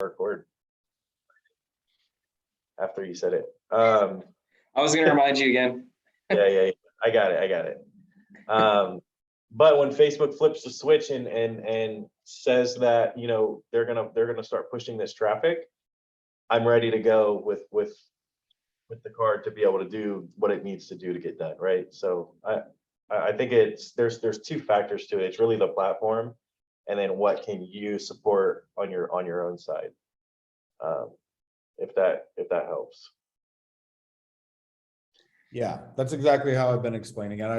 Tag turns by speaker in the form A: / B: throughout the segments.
A: record after you said it.
B: I was going to remind you again.
A: Yeah. I got it. But when Facebook flips the switch and says that, you know, they're gonna start pushing this traffic, I'm ready to go with the card to be able to do what it needs to do to get done, right? So I think there's two factors to it. It's really the platform, and then what can you support on your own side, if that helps.
C: Yeah, that's exactly how I've been explaining it.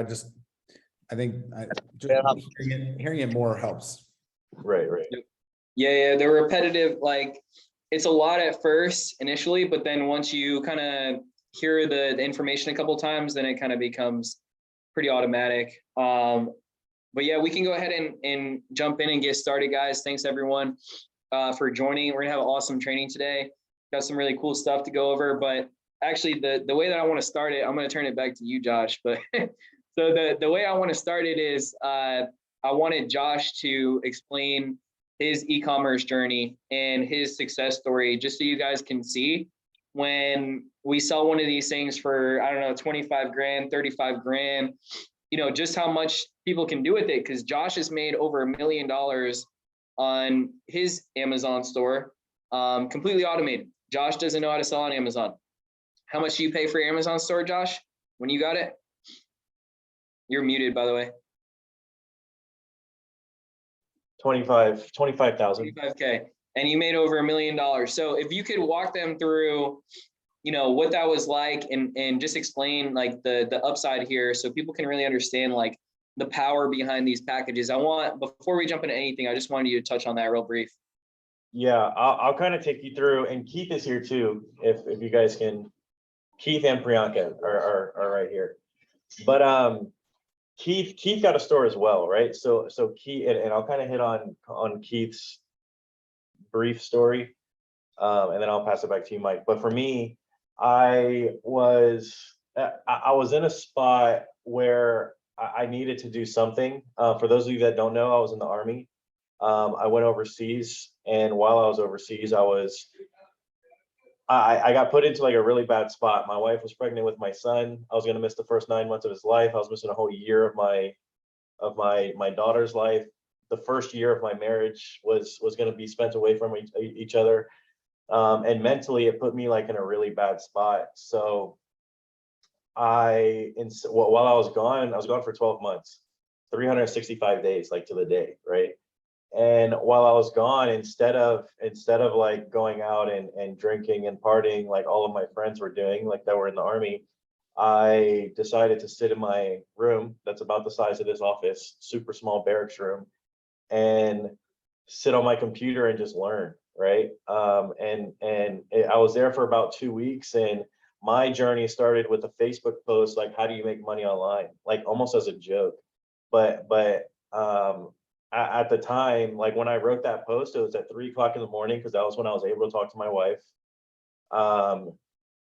C: I think hearing it more helps.
A: Right.
B: Yeah, they're repetitive. Like, it's a lot at first initially, but then once you kind of hear the information a couple of times, then it kind of becomes pretty automatic. But yeah, we can go ahead and jump in and get started, guys. Thanks everyone for joining. We're gonna have an awesome training today. Got some really cool stuff to go over, but actually the way that I want to start it, I'm going to turn it back to you, Josh. But so the way I want to start it is I wanted Josh to explain his e-commerce journey and his success story, just so you guys can see when we sell one of these things for, I don't know, 25 grand, 35 grand, you know, just how much people can do with it. Because Josh has made over $1 million on his Amazon store, completely automated. Josh doesn't know how to sell on Amazon. How much do you pay for your Amazon store, Josh, when you got it? You're muted, by the way.
A: 25,000.
B: 25K. And you made over $1 million. So if you could walk them through, you know, what that was like, and just explain like the upside here, so people can really understand like the power behind these packages. Before we jump into anything, I just wanted you to touch on that real brief.
A: Yeah, I'll kind of take you through, and Keith is here too, if you guys can. Keith and Priyanka are right here, but Keith got a store as well, right? So Keith, and I'll kind of hit on Keith's brief story, and then I'll pass it back to you, Mike. But for me, I was in a spot where I needed to do something. For those of you that don't know, I was in the Army. I went overseas, and while I was overseas, I got put into like a really bad spot. My wife was pregnant with my son. I was gonna miss the first 9 months of his life. I was missing a whole year of my daughter's life. The first year of my marriage was gonna be spent away from each other, and mentally it put me like in a really bad spot. So while I was gone for 12 months, 365 days, like to the day, right? And while I was gone, instead of like going out and drinking and partying like all of my friends were doing, like that were in the Army, I decided to sit in my room that's about the size of this office, super small barracks room, and sit on my computer and just learn, right? I was there for about 2 weeks, and my journey started with a Facebook post like, how do you make money online? Like almost as a joke. But at the time, like when I wrote that post, it was at 3 o'clock in the morning, because that was when I was able to talk to my wife. I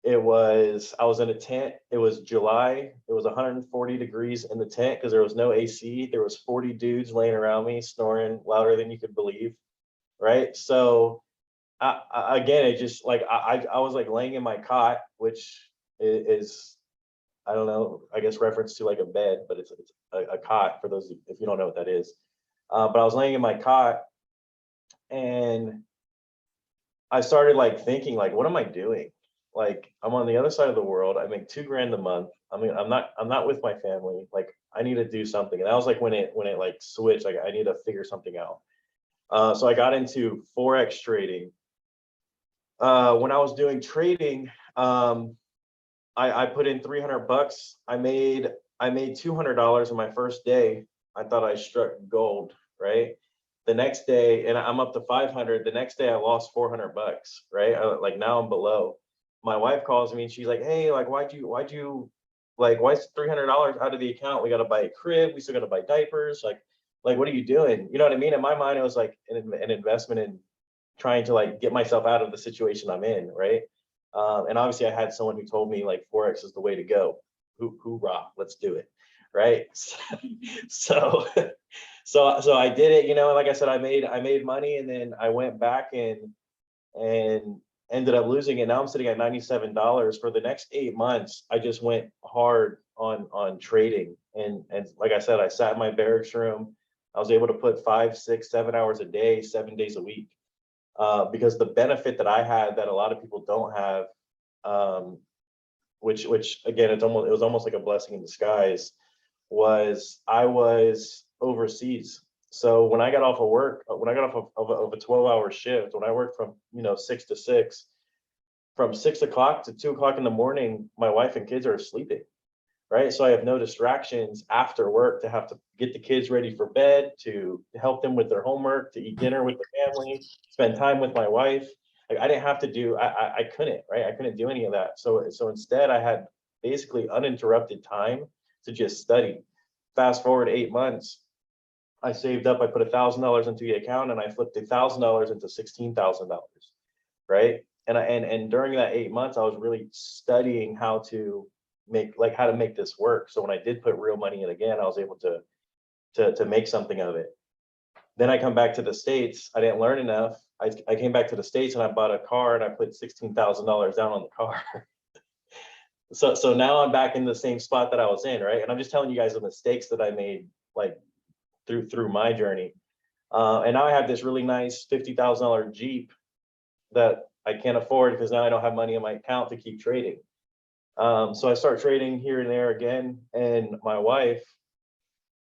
A: was in a tent. It was July. It was 140 degrees in the tent because there was no AC. There was 40 dudes laying around me snoring louder than you could believe, right? So again, it just like I was like laying in my cot, which is, I don't know, I guess reference to like a bed, but it's a cot for those if you don't know what that is. But I was laying in my cot, and I started like thinking, like, what am I doing? Like, I'm on the other side of the world. I make $2 grand a month. I mean, I'm not with my family. Like, I need to do something. And that was like when it like switched. Like, I need to figure something out. So I got into Forex trading. When I was doing trading, I put in 300 bucks. I made $200 in my first day. I thought I struck gold, right? The next day, and I'm up to 500. The next day I lost 400 bucks, right? Like now I'm below. My wife calls me and she's like, hey, like, why's $300 out of the account? We got to buy a crib. We still got to buy diapers. Like, what are you doing? You know what I mean? In my mind, it was like an investment in trying to like get myself out of the situation I'm in, right? And obviously I had someone who told me like Forex is the way to go. Hoorah, let's do it, right? So I did it, you know, like I said, I made money, and then I went back and and ended up losing it. Now I'm sitting at $97. For the next 8 months, I just went hard on trading. And like I said, I sat in my barracks room. I was able to put 5, 6, 7 hours a day, 7 days a week. Because the benefit that I had that a lot of people don't have, which again, it was almost like a blessing in disguise, was I was overseas. So when I got off of work, when I got off of a 12-hour shift, when I worked from 6 to 6, from 6 o'clock to 2 o'clock in the morning, my wife and kids are sleeping, right? So I have no distractions after work to have to get the kids ready for bed, to help them with their homework, to eat dinner with the family, spend time with my wife. Like I didn't have to do, I couldn't, right? I couldn't do any of that. So instead I had basically uninterrupted time to just study. Fast forward 8 months, I saved up, I put $1,000 into the account and I flipped $1,000 into $16,000, right? And during that 8 months, I was really studying how to make this work. So when I did put real money in again, I was able to make something of it. Then I come back to the States. I didn't learn enough. I came back to the States and I bought a car and I put $16,000 down on the car. So now I'm back in the same spot that I was in, right? And I'm just telling you guys the mistakes that I made, like through my journey. And now I have this really nice $50,000 Jeep that I can't afford because now I don't have money in my account to keep trading. So I start trading here and there again, and my wife,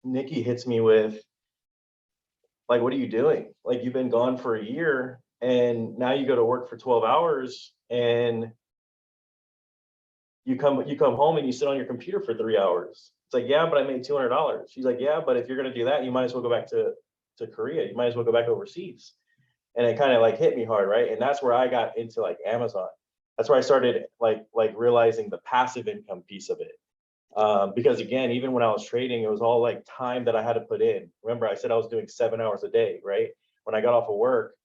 A: Nikki, hits me with, like, what are you doing? Like, you've been gone for a year and now you go to work for 12 hours and you come home and you sit on your computer for 3 hours. It's like, yeah, but I made $200. She's like, yeah, but if you're going to do that, you might as well go back to Korea. You might as well go back overseas. And it kind of like hit me hard, right? And that's where I got into like Amazon. That's where I started like realizing the passive income piece of it. Because again, even when I was trading, it was all like time that I had to put in. Remember, I said I was doing 7 hours a day, right? When I got off of work,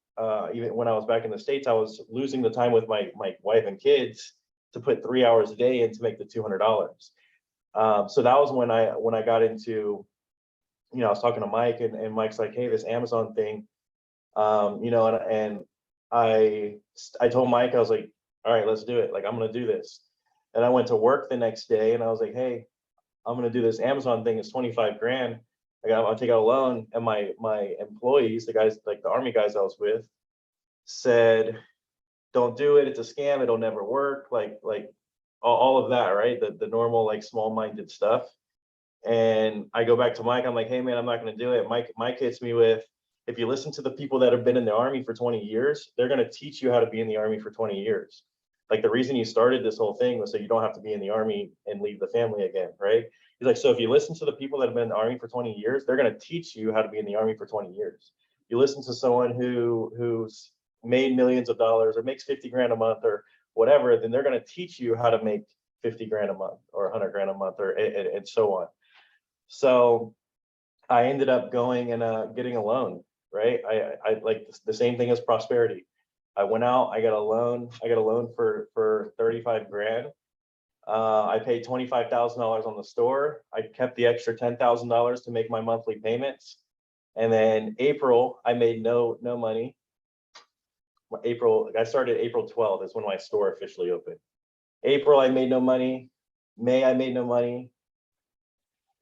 A: even when I was back in the States, I was losing the time with my wife and kids to put 3 hours a day in to make the $200. So that was when I got into, I was talking to Mike, and Mike's like, hey, this Amazon thing, and I told Mike, I was like, all right, let's do it. Like, I'm going to do this. And I went to work the next day and I was like, hey, I'm going to do this Amazon thing. It's 25 grand. I'll take out a loan. And my employees, the guys, like the Army guys I was with, said, don't do it. It's a scam. It'll never work. Like all of that, right? The normal, like, small-minded stuff. And I go back to Mike. I'm like, hey man, I'm not going to do it. Mike hits me with, if you listen to the people that have been in the Army for 20 years, they're going to teach you how to be in the Army for 20 years. Like, the reason you started this whole thing was so you don't have to be in the Army and leave the family again, right? He's like, so if you listen to the people that have been in the Army for 20 years, they're going to teach you how to be in the Army for 20 years. You listen to someone who's made millions of dollars or makes 50 grand a month or whatever, then they're going to teach you how to make 50 grand a month or 100 grand a month, or and so on. So I ended up going and getting a loan, right? I like the same thing as Prosperity. I went out, I got a loan for 35 grand. I paid $25,000 on the store. I kept the extra $10,000 to make my monthly payments. And then April, I made no money. I started April 12th is when my store officially opened. April, I made no money. May, I made no money.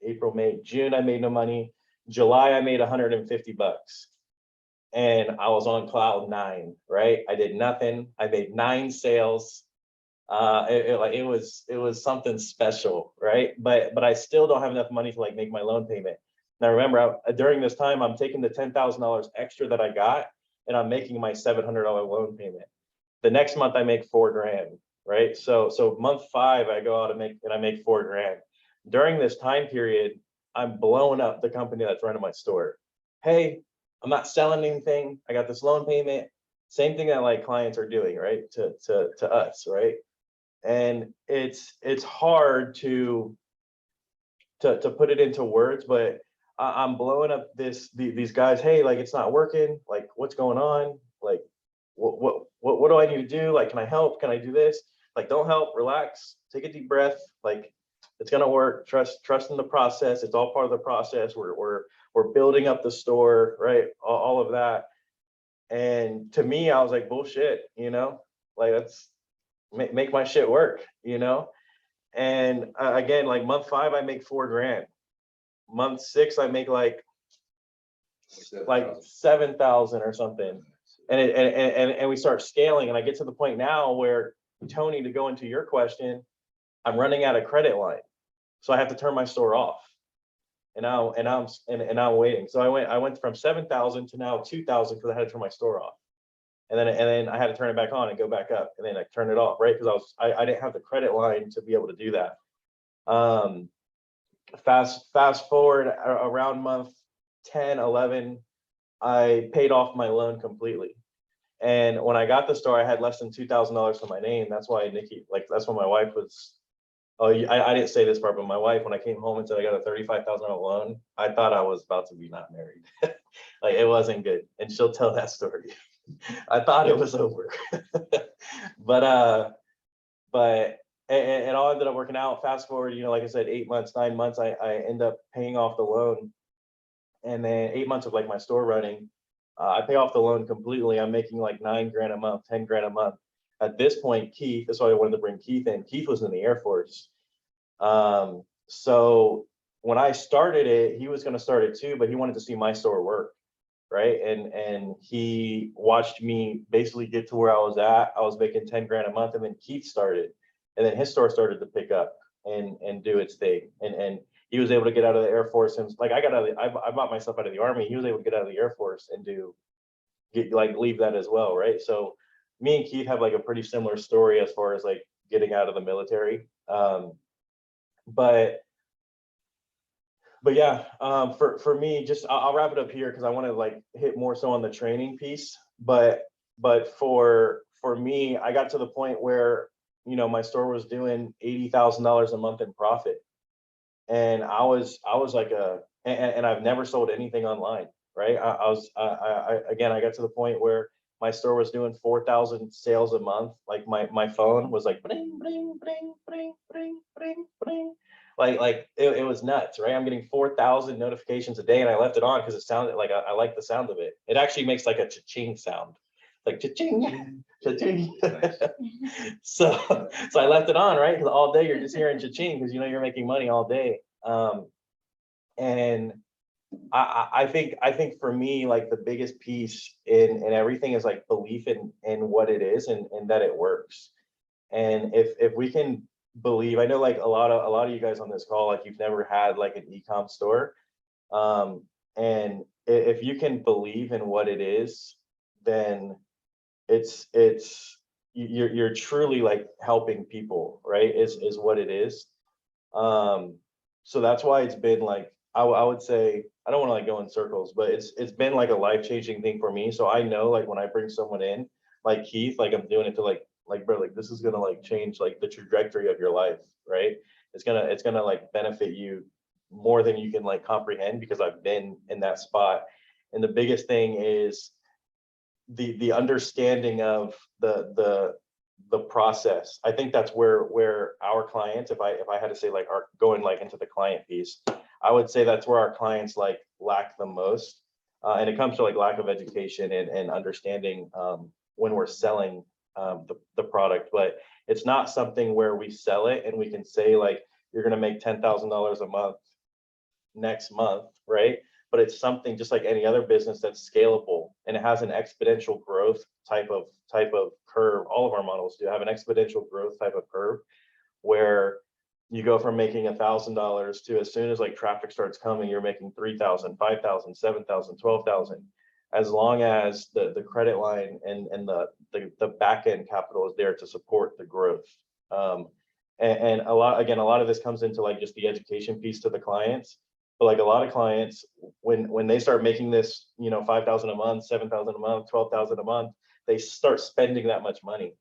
A: April, May, June, I made no money. July, I made 150 bucks. And I was on cloud 9, right? I did nothing. I made 9 sales. It was something special, right? But I still don't have enough money to like make my loan payment. Now remember, during this time, I'm taking the $10,000 extra that I got, and I'm making my $700 loan payment. The next month, I make 4 grand, right? So month 5, I go out and I make 4 grand. During this time period, I'm blowing up the company that's running my store. Hey, I'm not selling anything. I got this loan payment. Same thing that like clients are doing, right? To us, right? And it's hard to put it into words, but I'm blowing up these guys. Hey, like, it's not working. Like, what's going on? Like, what do I need to do? Like, can I help? Can I do this? Like, don't help. Relax. Take a deep breath. Like, it's gonna work. Trust in the process. It's all part of the process. We're building up the store, right? All of that. And to me, I was like, bullshit, you know, like let's make my shit work, you know? And again, like month 5, I make $4,000. Month 6, I make like 7,000 or something. And we start scaling, and I get to the point now where, Tony, to go into your question, I'm running out of credit line. So I have to turn my store off. And now I'm waiting. So I went from 7,000 to now 2,000 because I had to turn my store off. And then I had to turn it back on and go back up, and then I turned it off, right? Because I didn't have the credit line to be able to do that. Fast forward around month 10, 11, I paid off my loan completely. And when I got the store, I had less than $2,000 to my name. That's why Nikki, like, that's when my wife was, I didn't say this part, but my wife, when I came home and said I got a $35,000 loan, I thought I was about to be not married. Like, it wasn't good. And she'll tell that story. I thought it was over. But it all ended up working out. Fast forward, you know, like I said, 8 months, 9 months, I end up paying off the loan. And then 8 months of like my store running, I pay off the loan completely. I'm making like $9,000 a month, $10,000 a month. At this point, Keith, that's why I wanted to bring Keith in. Keith was in the Air Force. So when I started it, he was going to start it too, but he wanted to see my store work. Right. And he watched me basically get to where I was at. I was making $10,000 a month, and then Keith started, and then his store started to pick up and do its thing. And he was able to get out of the Air Force. And like, I bought myself out of the Army. He was able to get out of the Air Force and leave that as well. Right. So me and Keith have like a pretty similar story as far as like getting out of the military. But yeah, for me, just I'll wrap it up here because I want to like hit more so on the training piece. But for me, I got to the point where, you know, my store was doing $80,000 a month in profit, and I was like and I've never sold anything online, right? I got to the point where my store was doing 4,000 sales a month. Like my phone was like bling bling bling bling bling bling bling. Like it was nuts, right? I'm getting 4,000 notifications a day, and I left it on because it sounded like I like the sound of it. It actually makes like a cha-ching sound, like cha-ching, cha-ching. So I left it on, right? Because all day you're just hearing cha-ching because you know you're making money all day. And I think for me, like the biggest piece in everything is like belief in what it is and that it works. And if we can believe, I know like a lot of you guys on this call, like you've never had like an e-com store. And if you can believe in what it is, then you're truly like helping people, right? Is what it is. So that's why it's been like, I would say, I don't want to like go in circles, but it's been like a life-changing thing for me. So I know like when I bring someone in, like Keith, like I'm doing it to like bro, like this is gonna like change like the trajectory of your life, right? It's gonna like benefit you more than you can like comprehend, because I've been in that spot. And the biggest thing is the understanding of the process. I think that's where our clients, if I had to say like are going like into the client piece, I would say that's where our clients like lack the most. And it comes to like lack of education and understanding when we're selling the product. But it's not something where we sell it and we can say like you're gonna make $10,000 a month next month, right? But it's something just like any other business that's scalable, and it has an exponential growth type of curve. All of our models do have an exponential growth type of curve, where you go from making $1,000 to, as soon as like traffic starts coming, you're making 3,000, 5,000, 7,000, 12,000. As long as the credit line and the back end capital is there to support the growth. And a lot of this comes into like just the education piece to the clients. But like a lot of clients, when they start making this, you know, 5,000 a month, 7,000 a month, 12,000 a month, they start spending that much money.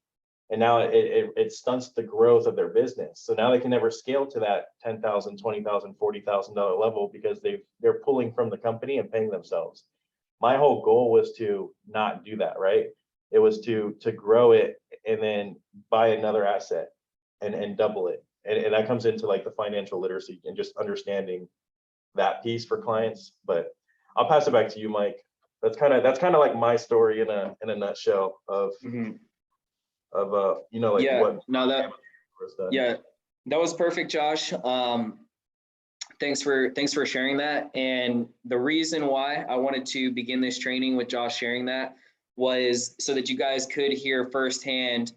A: And now it stunts the growth of their business. So now they can never scale to that $10,000, $20,000, $40,000 level, because they're pulling from the company and paying themselves. My whole goal was to not do that, right? It was to grow it and then buy another asset and double it. And that comes into like the financial literacy and just understanding that piece for clients. But I'll pass it back to you, Mike. that's kind of like my story in a nutshell of
B: Mhm.
A: you know, like
B: Yeah,
A: what
B: no, that,
A: was done.
B: yeah, that was perfect, Josh. Thanks for sharing that. And the reason why I wanted to begin this training with Josh sharing that was so that you guys could hear firsthand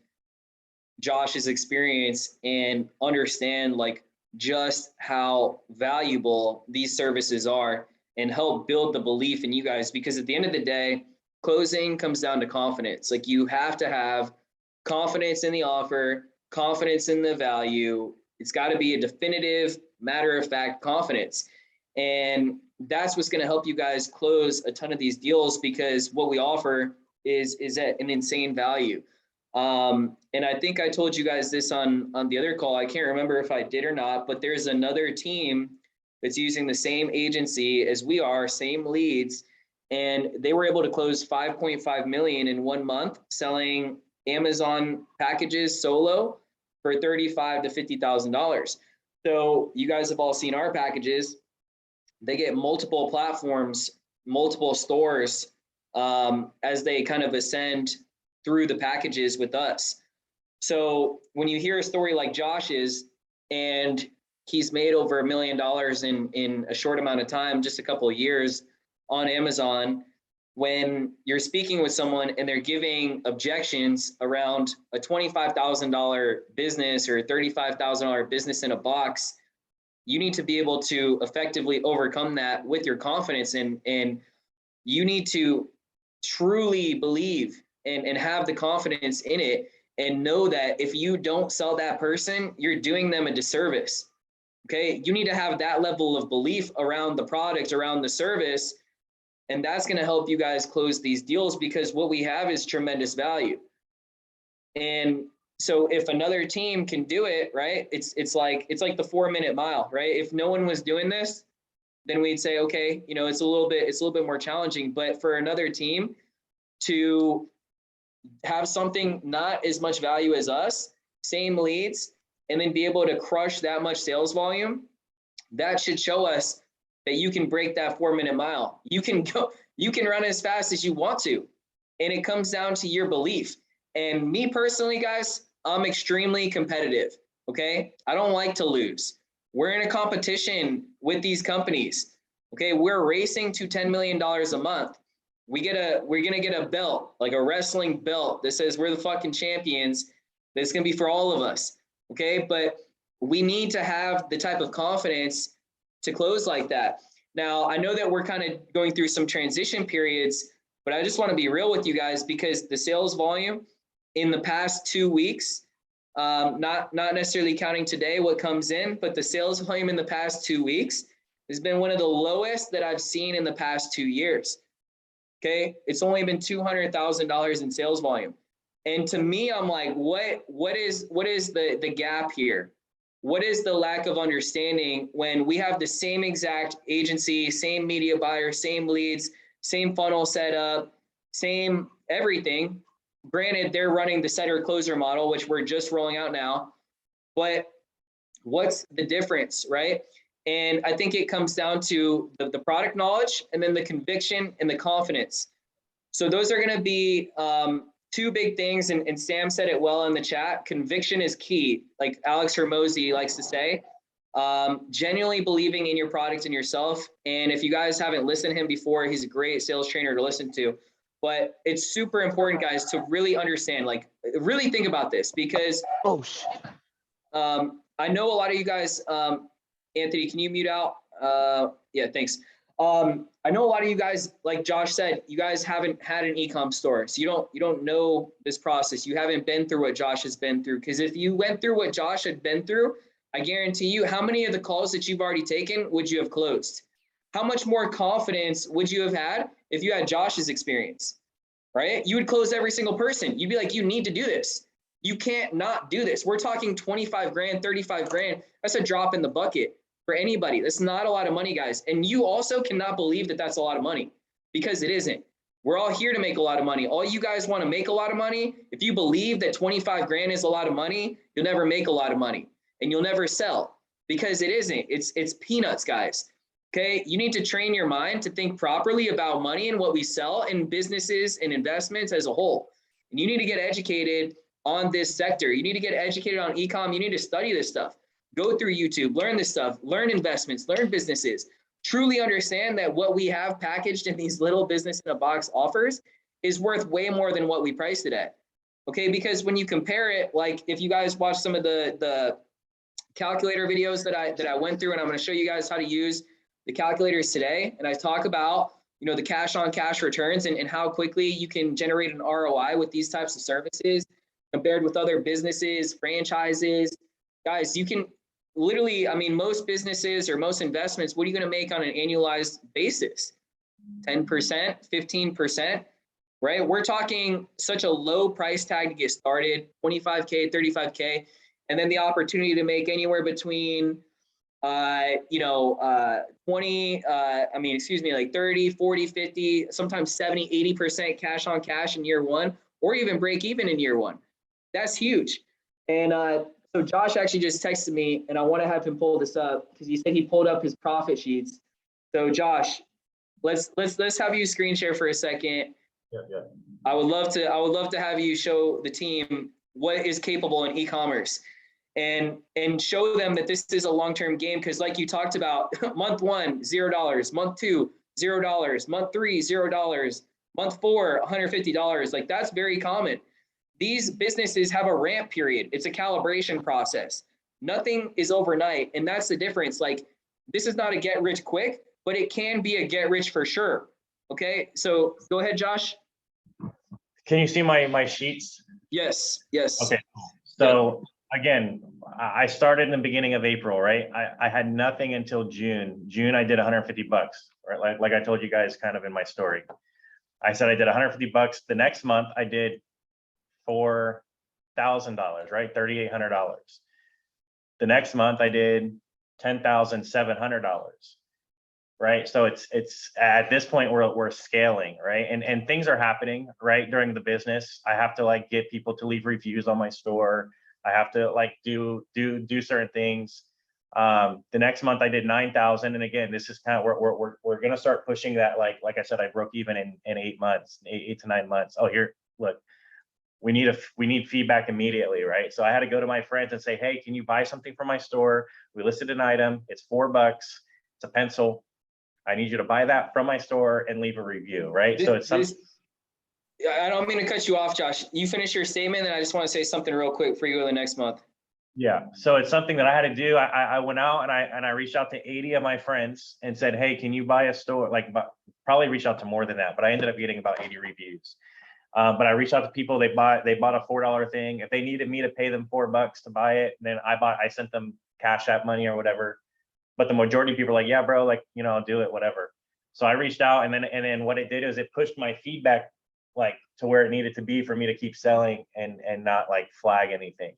B: Josh's experience and understand like just how valuable these services are and help build the belief in you guys. Because at the end of the day, closing comes down to confidence. Like you have to have confidence in the offer, confidence in the value. It's got to be a definitive, matter of fact confidence. And that's what's going to help you guys close a ton of these deals, because what we offer is at an insane value. And I think I told you guys this on the other call. I can't remember if I did or not, but there's another team that's using the same agency as we are, same leads, and they were able to close 5.5 million in 1 month selling Amazon packages solo for $35,000 to $50,000. So you guys have all seen our packages. They get multiple platforms, multiple stores as they kind of ascend through the packages with us. So when you hear a story like Josh's, and he's made over $1 million in a short amount of time, just a couple of years on Amazon, when you're speaking with someone and they're giving objections around a $25,000 business or a $35,000 business in a box, you need to be able to effectively overcome that with your confidence. And you need to truly believe and have the confidence in it, and know that if you don't sell that person, you're doing them a disservice. Okay. You need to have that level of belief around the product, around the service. And that's going to help you guys close these deals, because what we have is tremendous value. And so if another team can do it, right, it's like the 4-minute mile, right? If no one was doing this, then we'd say, okay, you know, it's a little bit more challenging. But for another team to have something not as much value as us, same leads, and then be able to crush that much sales volume, that should show us that you can break that 4-minute mile. You can run as fast as you want to. And it comes down to your belief. And me personally, guys, I'm extremely competitive. Okay. I don't like to lose. We're in a competition with these companies. Okay. We're racing to $10 million a month. We're going to get a belt, like a wrestling belt that says we're the fucking champions. That's going to be for all of us. Okay. But we need to have the type of confidence to close like that. Now, I know that we're kind of going through some transition periods, but I just want to be real with you guys, because the sales volume in the past 2 weeks, not necessarily counting today what comes in, but the sales volume in the past 2 weeks has been one of the lowest that I've seen in the past 2 years. Okay. It's only been $200,000 in sales volume. And to me, I'm like, what is the gap here? What is the lack of understanding when we have the same exact agency, same media buyer, same leads, same funnel setup, same everything? Granted, they're running the setter closer model, which we're just rolling out now, but what's the difference, right? And I think it comes down to the product knowledge, and then the conviction and the confidence. So those are going to be two big things. And Sam said it well in the chat. Conviction is key. Like Alex Hermosi likes to say, genuinely believing in your product and yourself. And if you guys haven't listened to him before, he's a great sales trainer to listen to. But it's super important, guys, to really understand, like really think about this, because I know a lot of you guys, Anthony, can you mute out? Yeah, thanks. I know a lot of you guys, like Josh said, you guys haven't had an e-com store. So you don't know this process. You haven't been through what Josh has been through. Because if you went through what Josh had been through, I guarantee you, how many of the calls that you've already taken would you have closed? How much more confidence would you have had if you had Josh's experience, right? You would close every single person. You'd be like, you need to do this. You can't not do this. We're talking 25 grand, 35 grand. That's a drop in the bucket for anybody. That's not a lot of money, guys. And you also cannot believe that that's a lot of money, because it isn't. We're all here to make a lot of money. All you guys want to make a lot of money. If you believe that 25 grand is a lot of money, you'll never make a lot of money, and you'll never sell, because it isn't. It's peanuts, guys. Okay, you need to train your mind to think properly about money and what we sell in businesses and investments as a whole. And you need to get educated on this sector. You need to get educated on e-com. You need to study this stuff. Go through YouTube, learn this stuff, learn investments, learn businesses. Truly understand that what we have packaged in these little business in a box offers is worth way more than what we priced it at. Okay, because when you compare it, like if you guys watch some of the calculator videos that I went through, and I'm going to show you guys how to use the calculators today, and I talk about, you know, the cash on cash returns and how quickly you can generate an ROI with these types of services compared with other businesses, franchises. Guys, you can literally, I mean, most businesses or most investments, what are you going to make on an annualized basis? 10%, 15%, right? We're talking such a low price tag to get started, 25K, 35K, and then the opportunity to make anywhere between 30, 40, 50, sometimes 70, 80% cash on cash in year one, or even break even in year one. That's huge. And so Josh actually just texted me, and I want to have him pull this up because he said he pulled up his profit sheets. So Josh, let's have you screen share for a second.
A: Yeah.
B: I would love to have you show the team what is capable in e-commerce. And show them that this is a long-term game, because like you talked about, month one, $0, month two, $0, month three, $0, month four, $150. Like that's very common. These businesses have a ramp period. It's a calibration process. Nothing is overnight. And that's the difference. Like this is not a get rich quick, but it can be a get rich for sure. Okay, so go ahead, Josh.
A: Can you see my sheets?
B: Yes.
A: Okay, so again, I started in the beginning of April, right? I had nothing until June. June, I did 150 bucks, right? Like I told you guys kind of in my story. I said I did 150 bucks. The next month I did $4,000, right? $3,800. The next month I did $10,700, right? So it's at this point we're scaling, right? And things are happening, right? During the business, I have to like get people to leave reviews on my store. I have to like do certain things. The next month I did 9,000, and again, this is kind of we're gonna start pushing that. Like I said, I broke even in 8 months, 8 to 9 months. Oh, here, look, we need feedback immediately, right? So I had to go to my friends and say, hey, can you buy something from my store? We listed an item. It's $4. It's a pencil. I need you to buy that from my store and leave a review, right? So it's something.
B: I don't mean to cut you off, Josh. You finish your statement, and I just want to say something real quick for you the next month.
A: Yeah, so it's something that I had to do. I went out and I reached out to 80 of my friends and said, hey, can you buy a store? Like, probably reached out to more than that, but I ended up getting about 80 reviews. But I reached out to people. They bought a $4 thing. If they needed me to pay them $4 to buy it, then I sent them Cash App money or whatever. But the majority of people are like, yeah, bro, like, you know, I'll do it, whatever. So I reached out, and then what it did is it pushed my feedback like to where it needed to be for me to keep selling and not like flag anything.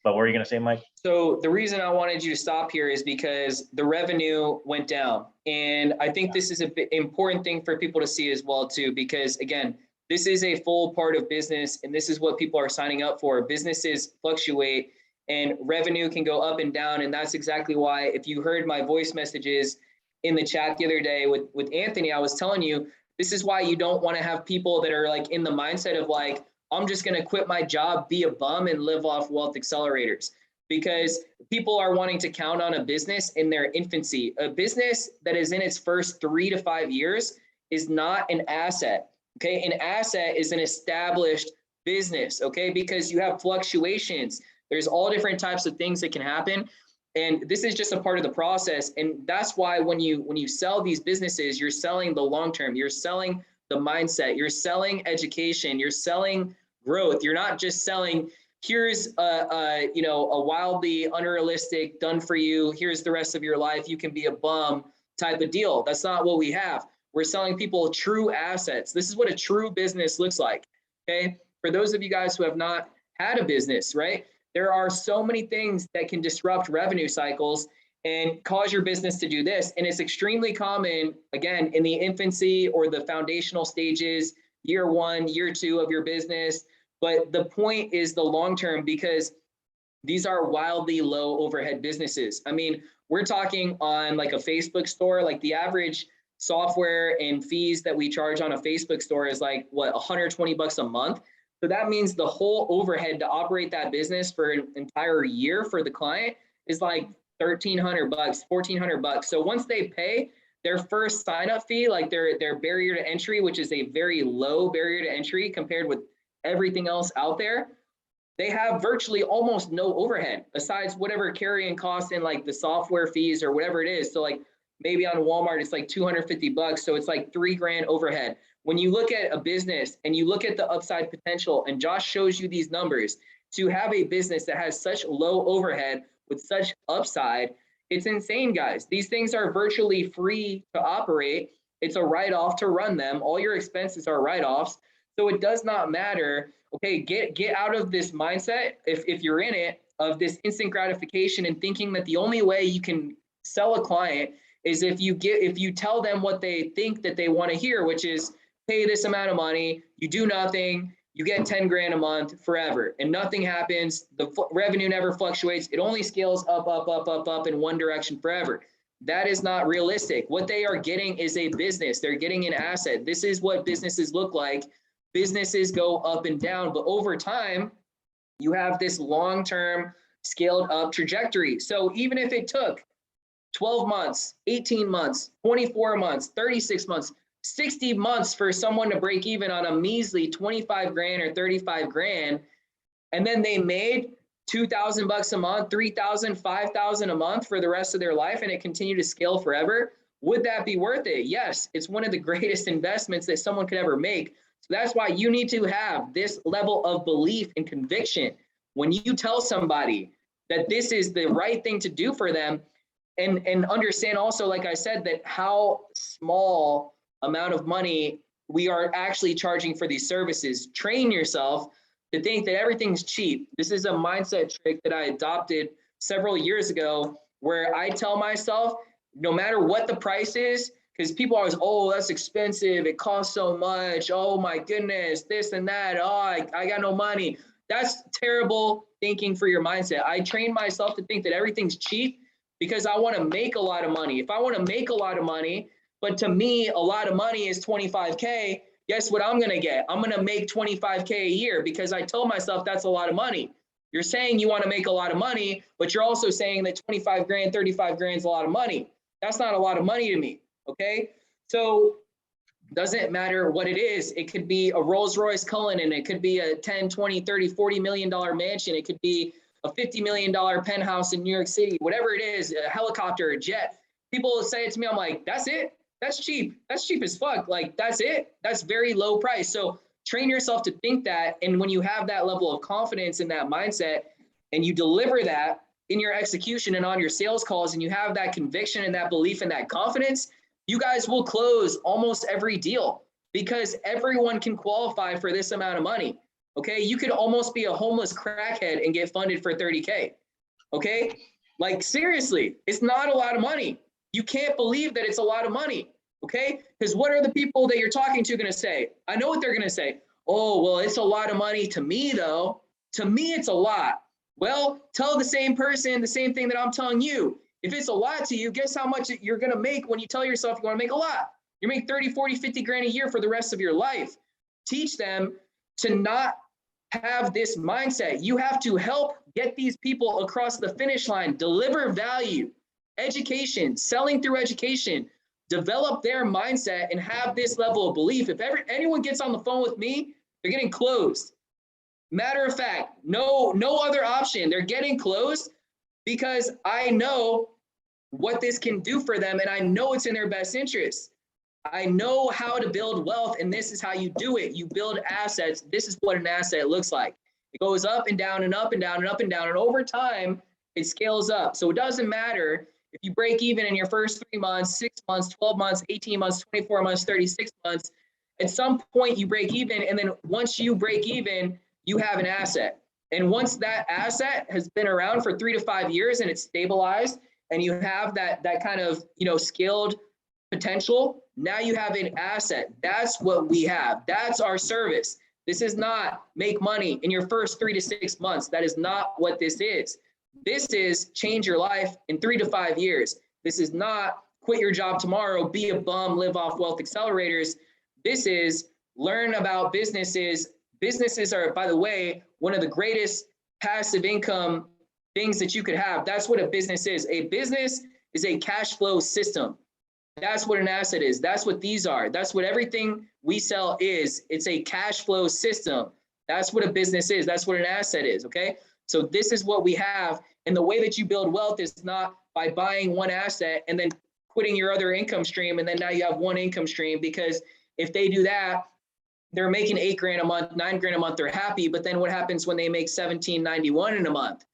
A: But what are you gonna say, Mike?
B: So the reason I wanted you to stop here is because the revenue went down. And I think this is an important thing for people to see as well too, because again, this is a full part of business, and this is what people are signing up for. Businesses fluctuate and revenue can go up and down. And that's exactly why, if you heard my voice messages in the chat the other day with Anthony, I was telling you, this is why you don't want to have people that are like in the mindset of like, I'm just going to quit my job, be a bum, and live off wealth accelerators. Because people are wanting to count on a business in their infancy. A business that is in its first 3 to 5 years is not an asset. Okay, an asset is an established business. Okay, because you have fluctuations. There's all different types of things that can happen. And this is just a part of the process. And that's why when you sell these businesses, you're selling the long term, you're selling the mindset, you're selling education, you're selling growth. You're not just selling, here's a wildly unrealistic, done for you, here's the rest of your life, you can be a bum type of deal. That's not what we have. We're selling people true assets. This is what a true business looks like. Okay. For those of you guys who have not had a business, right? There are so many things that can disrupt revenue cycles and cause your business to do this. And it's extremely common, again, in the infancy or the foundational stages, year 1, year 2 of your business. But the point is the long term, because These are wildly low overhead businesses. I mean, we're talking on like a Facebook store, like the average software and fees that we charge on a Facebook store is like what, 120 bucks a month. So that means the whole overhead to operate that business for an entire year for the client is like 1,300 bucks, 1,400 bucks. So once they pay their first sign up fee, like their barrier to entry, which is a very low barrier to entry compared with everything else out there, they have virtually almost no overhead besides whatever carrying costs and like the software fees or whatever it is. So like maybe on Walmart, it's like 250 bucks. So it's like $3,000 overhead. When you look at a business and you look at the upside potential, and Josh shows you these numbers, to have a business that has such low overhead with such upside, it's insane, guys. These things are virtually free to operate. It's a write-off to run them. All your expenses are write-offs. So it does not matter. Okay, get out of this mindset, if you're in it, of this instant gratification and thinking that the only way you can sell a client is if you tell them what they think that they want to hear, which is pay this amount of money, you do nothing, you get 10 grand a month forever, and nothing happens. The revenue never fluctuates. It only scales up, up, up, up, up in one direction forever. That is not realistic. What they are getting is a business. They're getting an asset. This is what businesses look like. Businesses go up and down, but over time, you have this long-term scaled up trajectory. So even if it took 12 months, 18 months, 24 months, 36 months, 60 months for someone to break even on a measly 25 grand or 35 grand, and then they made 2,000 bucks a month, 3,000, 5,000 a month for the rest of their life, and it continued to scale forever, would that be worth it? Yes, it's one of the greatest investments that someone could ever make. So that's why you need to have this level of belief and conviction when you tell somebody that this is the right thing to do for them, and understand also, like I said, that how small amount of money we are actually charging for these services. Train yourself to think that everything's cheap. This is a mindset trick that I adopted several years ago, where I tell myself, no matter what the price is, because people always, oh, that's expensive, it costs so much, oh my goodness, this and that, oh, I got no money. That's terrible thinking for your mindset. I train myself to think that everything's cheap because I want to make a lot of money. If I want to make a lot of money, but to me, a lot of money is 25K, guess what I'm going to get? I'm going to make 25K a year because I told myself that's a lot of money. You're saying you want to make a lot of money, but you're also saying that 25 grand, 35 grand is a lot of money. That's not a lot of money to me. Okay. So doesn't matter what it is. It could be a Rolls Royce Cullinan. It could be a 10, 20, 30, $40 million mansion. It could be a $50 million penthouse in New York City, whatever it is, a helicopter, a jet. People will say it to me. I'm like, that's it. That's cheap. That's cheap as fuck. Like, that's it. That's very low price. So train yourself to think that. And when you have that level of confidence in that mindset and you deliver that in your execution and on your sales calls, and you have that conviction and that belief and that confidence, you guys will close almost every deal because everyone can qualify for this amount of money. Okay. You could almost be a homeless crackhead and get funded for 30K. Okay. Like, seriously, it's not a lot of money. You can't believe that it's a lot of money. Okay. Because what are the people that you're talking to going to say? I know what they're going to say. Oh, well, it's a lot of money to me, though. To me, it's a lot. Well, tell the same person the same thing that I'm telling you. If it's a lot to you, guess how much you're going to make when you tell yourself you want to make a lot? You make 30, 40, 50 grand a year for the rest of your life. Teach them to not have this mindset. You have to help get these people across the finish line, deliver value, education, selling through education, develop their mindset and have this level of belief. If anyone gets on the phone with me, they're getting closed. Matter of fact, no other option. They're getting closed because I know what this can do for them, and I know it's in their best interest. I know how to build wealth, and this is how you do it. You build assets. This is what an asset looks like. It goes up and down and up and down and up and down, and over time, it scales up. So it doesn't matter if you break even in your first 3 months, 6 months, 12 months, 18 months, 24 months, 36 months. At some point, you break even, and then once you break even, you have an asset. And once that asset has been around for 3 to 5 years and it's stabilized, and you have that kind of scaled potential, now you have an asset. That's what we have. That's our service. This is not make money in your first 3 to 6 months. That is not what this is. This is change your life in 3 to 5 years. This is not quit your job tomorrow, be a bum, live off wealth accelerators. This is learn about businesses. Businesses are, by the way, one of the greatest passive income things that you could have. That's what a business is. A business is a cash flow system. That's what an asset is. That's what these are. That's what everything we sell is. It's a cash flow system. That's what a business is. That's what an asset is, okay? So this is what we have. And the way that you build wealth is not by buying one asset and then quitting your other income stream, and then now you have one income stream, because if they do that, they're making $8 grand a month, $9 grand a month, they're happy. But then what happens when they make $17.91 in a month?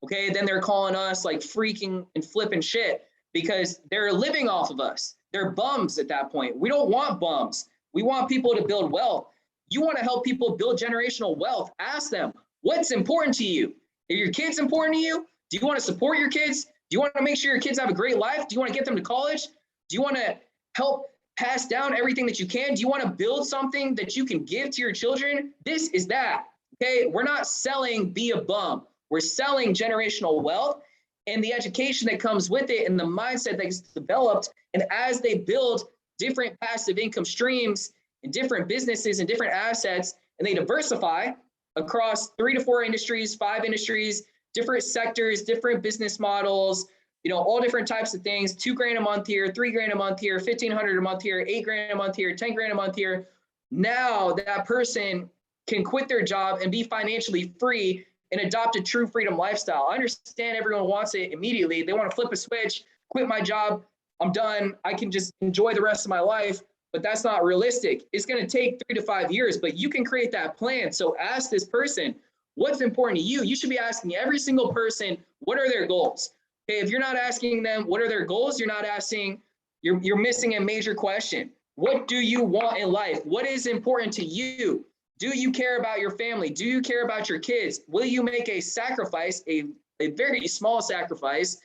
B: Okay, then they're calling us like freaking and flipping shit because they're living off of us. They're bums at that point. We don't want bums. We want people to build wealth. You want to help people build generational wealth. Ask them, what's important to you? Are your kids important to you? Do you want to support your kids? Do you want to make sure your kids have a great life? Do you want to get them to college? Do you want to help pass down everything that you can? Do you want to build something that you can give to your children? This is that, okay? We're not selling be a bum. We're selling generational wealth and the education that comes with it and the mindset that's developed. And as they build different passive income streams and different businesses and different assets, and they diversify across 3 to 4 industries, 5 industries, different sectors, different business models, you know, all different types of things, 2 grand a month here, 3 grand a month here, 1,500 a month here, 8 grand a month here, 10 grand a month here. Now that person can quit their job and be financially free and adopt a true freedom lifestyle. I understand everyone wants it immediately. They want to flip a switch, quit my job, I'm done, I can just enjoy the rest of my life, but that's not realistic. It's going to take 3 to 5 years, but you can create that plan. So ask this person, what's important to you? You should be asking every single person, what are their goals? Okay, if you're not asking them what are their goals, you're not asking, you're missing a major question. What do you want in life? What is important to you? Do you care about your family? Do you care about your kids? Will you make a sacrifice, a very small sacrifice,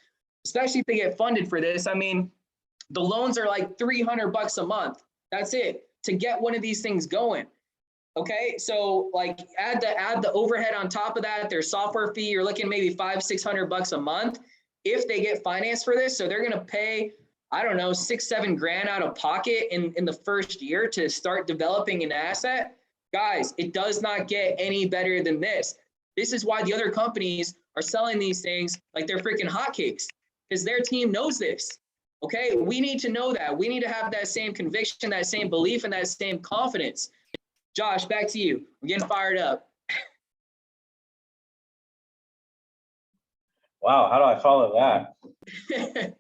B: especially if they get funded for this? I mean, the loans are like $300 a month. That's it to get one of these things going. Okay, so like add the overhead on top of that, their software fee, you're looking maybe $500-600 a month if they get financed for this. So they're gonna pay, I don't know, 6-7 grand out of pocket in the first year to start developing an asset. Guys, it does not get any better than this. This is why the other companies are selling these things like they're freaking hotcakes, because their team knows this. Okay, we need to know that. We need to have that same conviction, that same belief, and that same confidence. Josh, back to you. I'm getting fired up.
A: Wow, how do I follow that?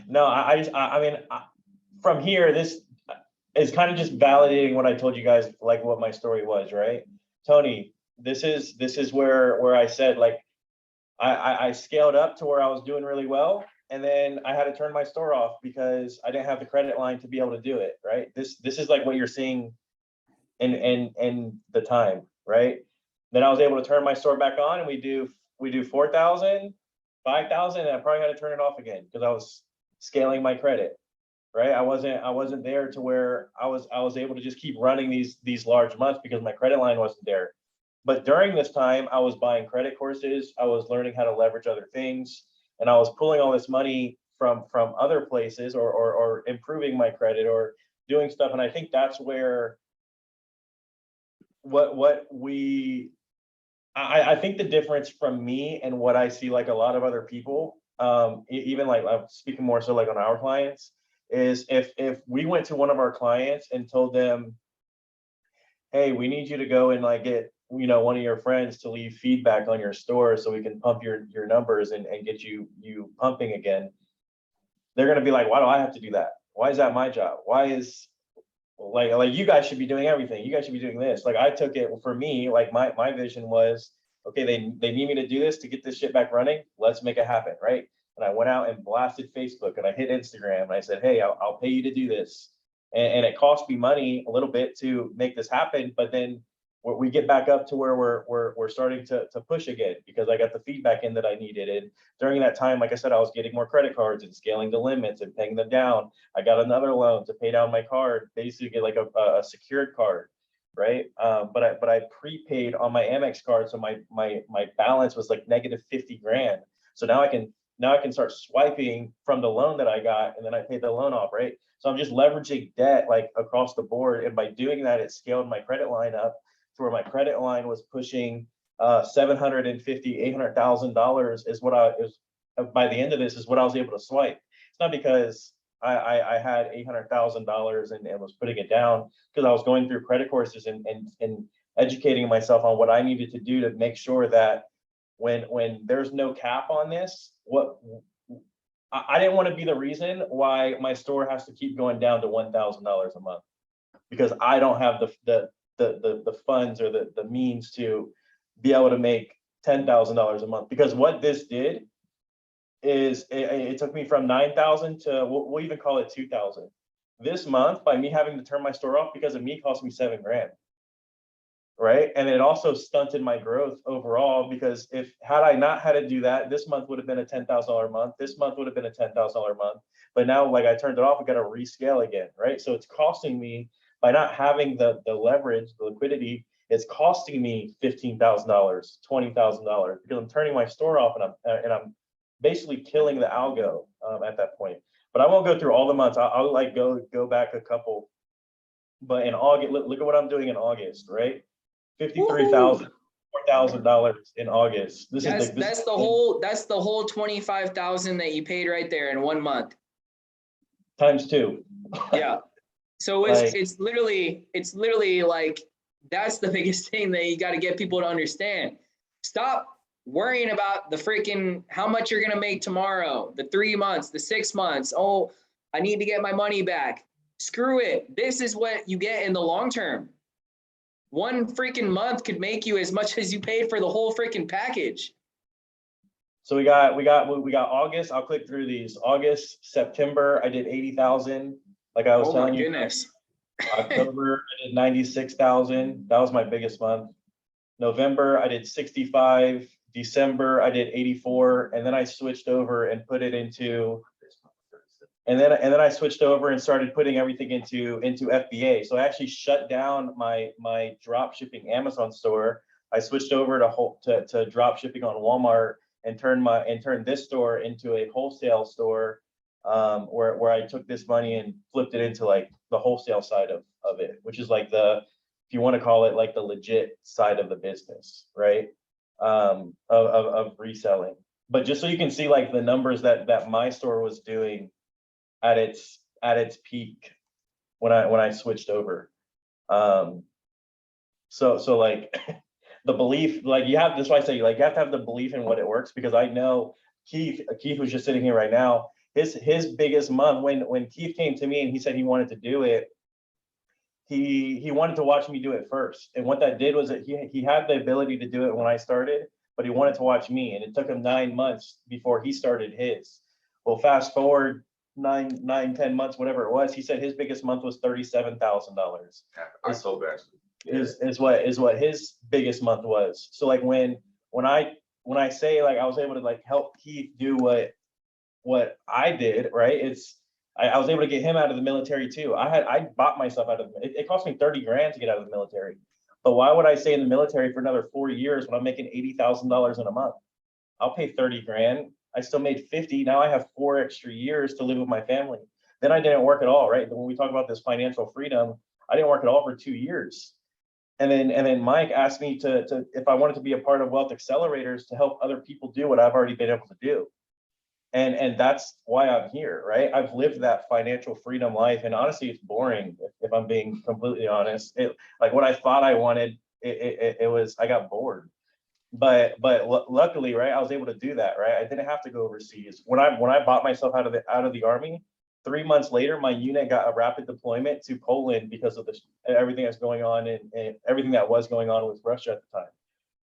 A: No, I mean, from here, this is kind of just validating what I told you guys, like what my story was, right? Tony, this is where I said, like, I scaled up to where I was doing really well, and then I had to turn my store off because I didn't have the credit line to be able to do it, right? This is like what you're seeing in the time, right? Then I was able to turn my store back on, and we do 4,000, 5,000, and I probably had to turn it off again because I was scaling my credit, right? I wasn't there to where I was able to just keep running these large months because my credit line wasn't there. But during this time, I was buying credit courses, I was learning how to leverage other things, and I was pulling all this money from other places or improving my credit or doing stuff. And I think that's where I think the difference from me and what I see like a lot of other people, even like I'm speaking more so like on our clients, is if we went to one of our clients and told them, hey, we need you to go and like get, you know, one of your friends to leave feedback on your store so we can pump your numbers and get you pumping again, they're gonna be like, why do I have to do that? Why is that my job? Why is like you guys should be doing everything. You guys should be doing this. Like I took it for me, like my vision was, okay, they need me to do this to get this shit back running. Let's make it happen, right? And I went out and blasted Facebook and I hit Instagram and I said, hey, I'll pay you to do this. And it cost me money a little bit to make this happen, but then we get back up to where we're starting to push again because I got the feedback in that I needed. And during that time, like I said, I was getting more credit cards and scaling the limits and paying them down. I got another loan to pay down my card, basically like a secured card. right? But I prepaid on my Amex card, so my balance was like negative 50 grand. So now I can start swiping from the loan that I got, and then I paid the loan off, right? So I'm just leveraging debt like across the board, and by doing that, it scaled my credit line up to where my credit line was pushing $750,000-$800,000 is what I is by the end of this is what I was able to swipe. It's not because I had $800,000 and was putting it down, because I was going through credit courses and educating myself on what I needed to do to make sure that when there's no cap on this, I didn't want to be the reason why my store has to keep going down to $1,000 a month, because I don't have the funds or the means to be able to make $10,000 a month. Because what this did is it took me from 9,000 to we'll even call it 2,000. This month, by me having to turn my store off because of me, cost me 7 grand. Right. And it also stunted my growth overall, because had I not had to do that, this month would have been a $10,000 month. This month would have been a $10,000 month. But now, like, I turned it off, I got to rescale again. Right. So it's costing me, by not having the leverage, the liquidity, it's costing me $15,000, $20,000, because I'm turning my store off, and I'm basically killing the algo at that point. But I won't go through all the months. I'll like go back a couple. But in August, look at what I'm doing in August, right? $53,000, $4,000 in August.
B: That's the whole 25,000 that you paid right there in 1 month.
A: Times 2.
B: Yeah. So it's literally like, that's the biggest thing that you got to get people to understand. Stop worrying about the freaking how much you're going to make tomorrow, the 3 months, the 6 months. Oh, I need to get my money back. Screw it. This is what you get in the long term. 1 freaking month could make you as much as you paid for the whole freaking package.
A: So we got August. I'll click through these. August, September, I did 80,000. Like I was telling you. Oh my goodness. October, I did 96,000. That was my biggest month. November, I did 65. December, I did 84, and then I switched over and put it into. And then I switched over and started putting everything into FBA. So I actually shut down my drop shipping Amazon store. I switched over to drop shipping on Walmart and turned this store into a wholesale store, where I took this money and flipped it into like the wholesale side of it, which is like if you want to call it like the legit side of the business, right? Of reselling. But just so you can see like the numbers that my store was doing at its peak when I switched over. So like the belief, like that's why I say, like, you have to have the belief in what it works, because I know Keith who's just sitting here right now, his biggest month, when Keith came to me and he said he wanted to do it, he wanted to watch me do it first. And what that did was that he had the ability to do it when I started, but he wanted to watch me, and it took him 9 months before he started his. Well, fast forward 10 months, whatever it was, he said his biggest month was $37,000.
D: I sold that.
A: Is what his biggest month was. So like when I say like I was able to like help Keith do what I did, right? I was able to get him out of the military too. I bought myself out of it cost me 30 grand to get out of the military. But why would I stay in the military for another 4 years when I'm making $80,000 in a month? I'll pay 30 grand. I still made 50. Now I have 4 extra years to live with my family. Then I didn't work at all, right? When we talk about this financial freedom, I didn't work at all for 2 years. And then Mike asked me to if I wanted to be a part of Wealth Accelerators to help other people do what I've already been able to do. And that's why I'm here, right? I've lived that financial freedom life, and honestly, it's boring if I'm being completely honest. Like what I thought I wanted, it was, I got bored. But luckily, right, I was able to do that, right? I didn't have to go overseas. When I bought myself out of the army, 3 months later, my unit got a rapid deployment to Poland because of everything that's going on and everything that was going on with Russia at the time.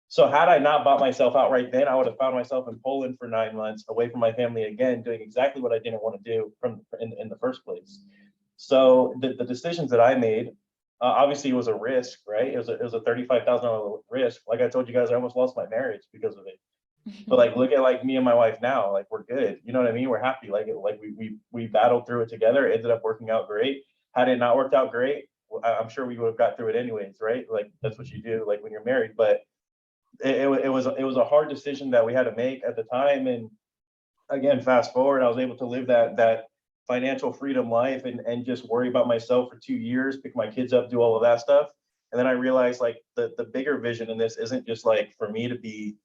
A: So had I not bought myself out right then, I would have found myself in Poland for 9 months, away from my family again, doing exactly what I didn't want to do in the first place. So the decisions that I made, obviously it was a risk, right? It was a $35,000 risk. Like I told you guys, I almost lost my marriage because of it. But like, look at like me and my wife now, like we're good. You know what I mean? We're happy. Like we battled through it together. It ended up working out great. Had it not worked out great, I'm sure we would have got through it anyways, right? Like that's what you do, like when you're married. But it was a hard decision that we had to make at the time. And again, fast forward, I was able to live that financial freedom life and just worry about myself for 2 years, pick my kids up, do all of that stuff. And then I realized like the bigger vision in this isn't just like for me to be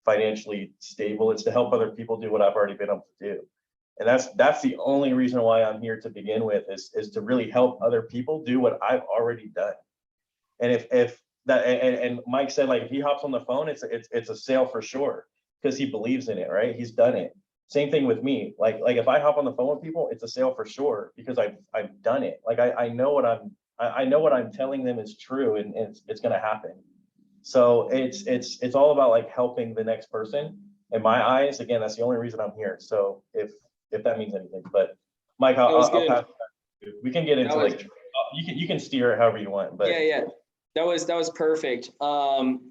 A: financially stable, it's to help other people do what I've already been able to do. And that's the only reason why I'm here to begin with, is to really help other people do what I've already done. And if that, and Mike said, like, if he hops on the phone, it's a sale for sure, because he believes in it, right? He's done it. Same thing with me. Like if I hop on the phone with people, it's a sale for sure, because I've done it. Like I know what I'm telling them is true, and it's gonna happen. So it's all about like helping the next person. In my eyes, again, that's the only reason I'm here. So if that means anything, but Mike, I'll pass. We can get into like, you can steer it however you want, but
B: yeah. That was perfect.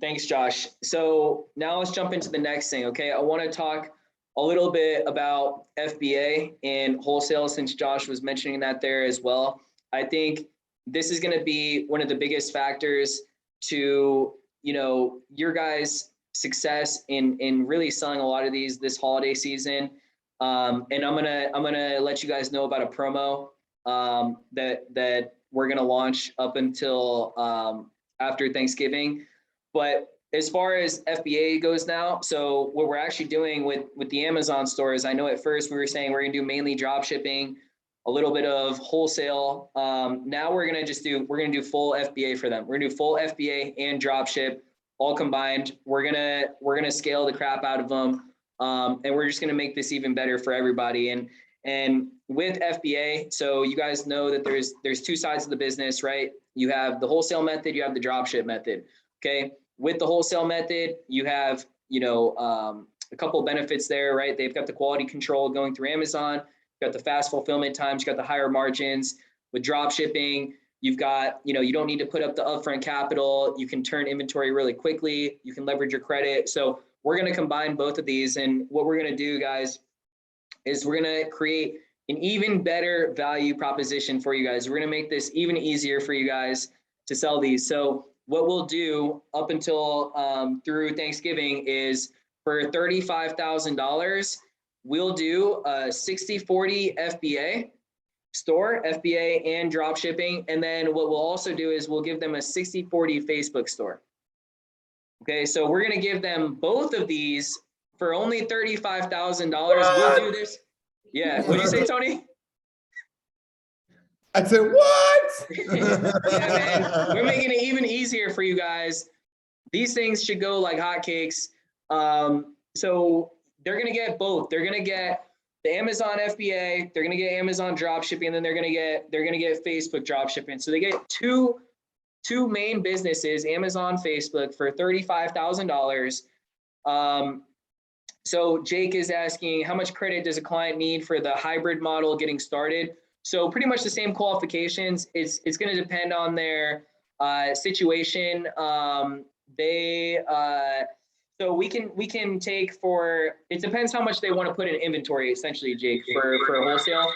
B: Thanks, Josh. So now let's jump into the next thing. Okay. I want to talk a little bit about FBA and wholesale, since Josh was mentioning that there as well. I think this is going to be one of the biggest factors to, your guys' success in really selling a lot of these this holiday season. And I'm gonna let you guys know about a promo that we're gonna launch up until after Thanksgiving. But as far as FBA goes now, so what we're actually doing with the Amazon stores, I know at first we were saying we're gonna do mainly drop shipping, a little bit of wholesale. Now we're gonna do full FBA for them. We're gonna do full FBA and drop ship all combined. We're gonna scale the crap out of them. And we're just going to make this even better for everybody. And with FBA, so you guys know that there's two sides of the business, right? You have the wholesale method, you have the dropship method. Okay. With the wholesale method, you have, a couple of benefits there, right? They've got the quality control going through Amazon, you've got the fast fulfillment times, you've got the higher margins. With drop shipping, you've got, you don't need to put up the upfront capital. You can turn inventory really quickly. You can leverage your credit. So we're going to combine both of these. And what we're going to do, guys, is we're going to create an even better value proposition for you guys. We're going to make this even easier for you guys to sell these. So what we'll do up until through Thanksgiving is for $35,000, we'll do a 60-40 FBA store, FBA and drop shipping. And then what we'll also do is we'll give them a 60-40 Facebook store. Okay, so we're going to give them both of these for only $35,000. We'll do this. Yeah, what did you say, Tony?
C: I said, what?
B: Yeah, man. We're making it even easier for you guys. These things should go like hotcakes. So they're going to get both. They're going to get the Amazon FBA. They're going to get Amazon drop shipping, and then they're going to get Facebook drop shipping. So they get two main businesses, Amazon, Facebook, for $35,000. So Jake is asking, how much credit does a client need for the hybrid model getting started? So pretty much the same qualifications. It's going to depend on their situation. So we can take it depends how much they want to put in inventory, essentially, Jake, for wholesale,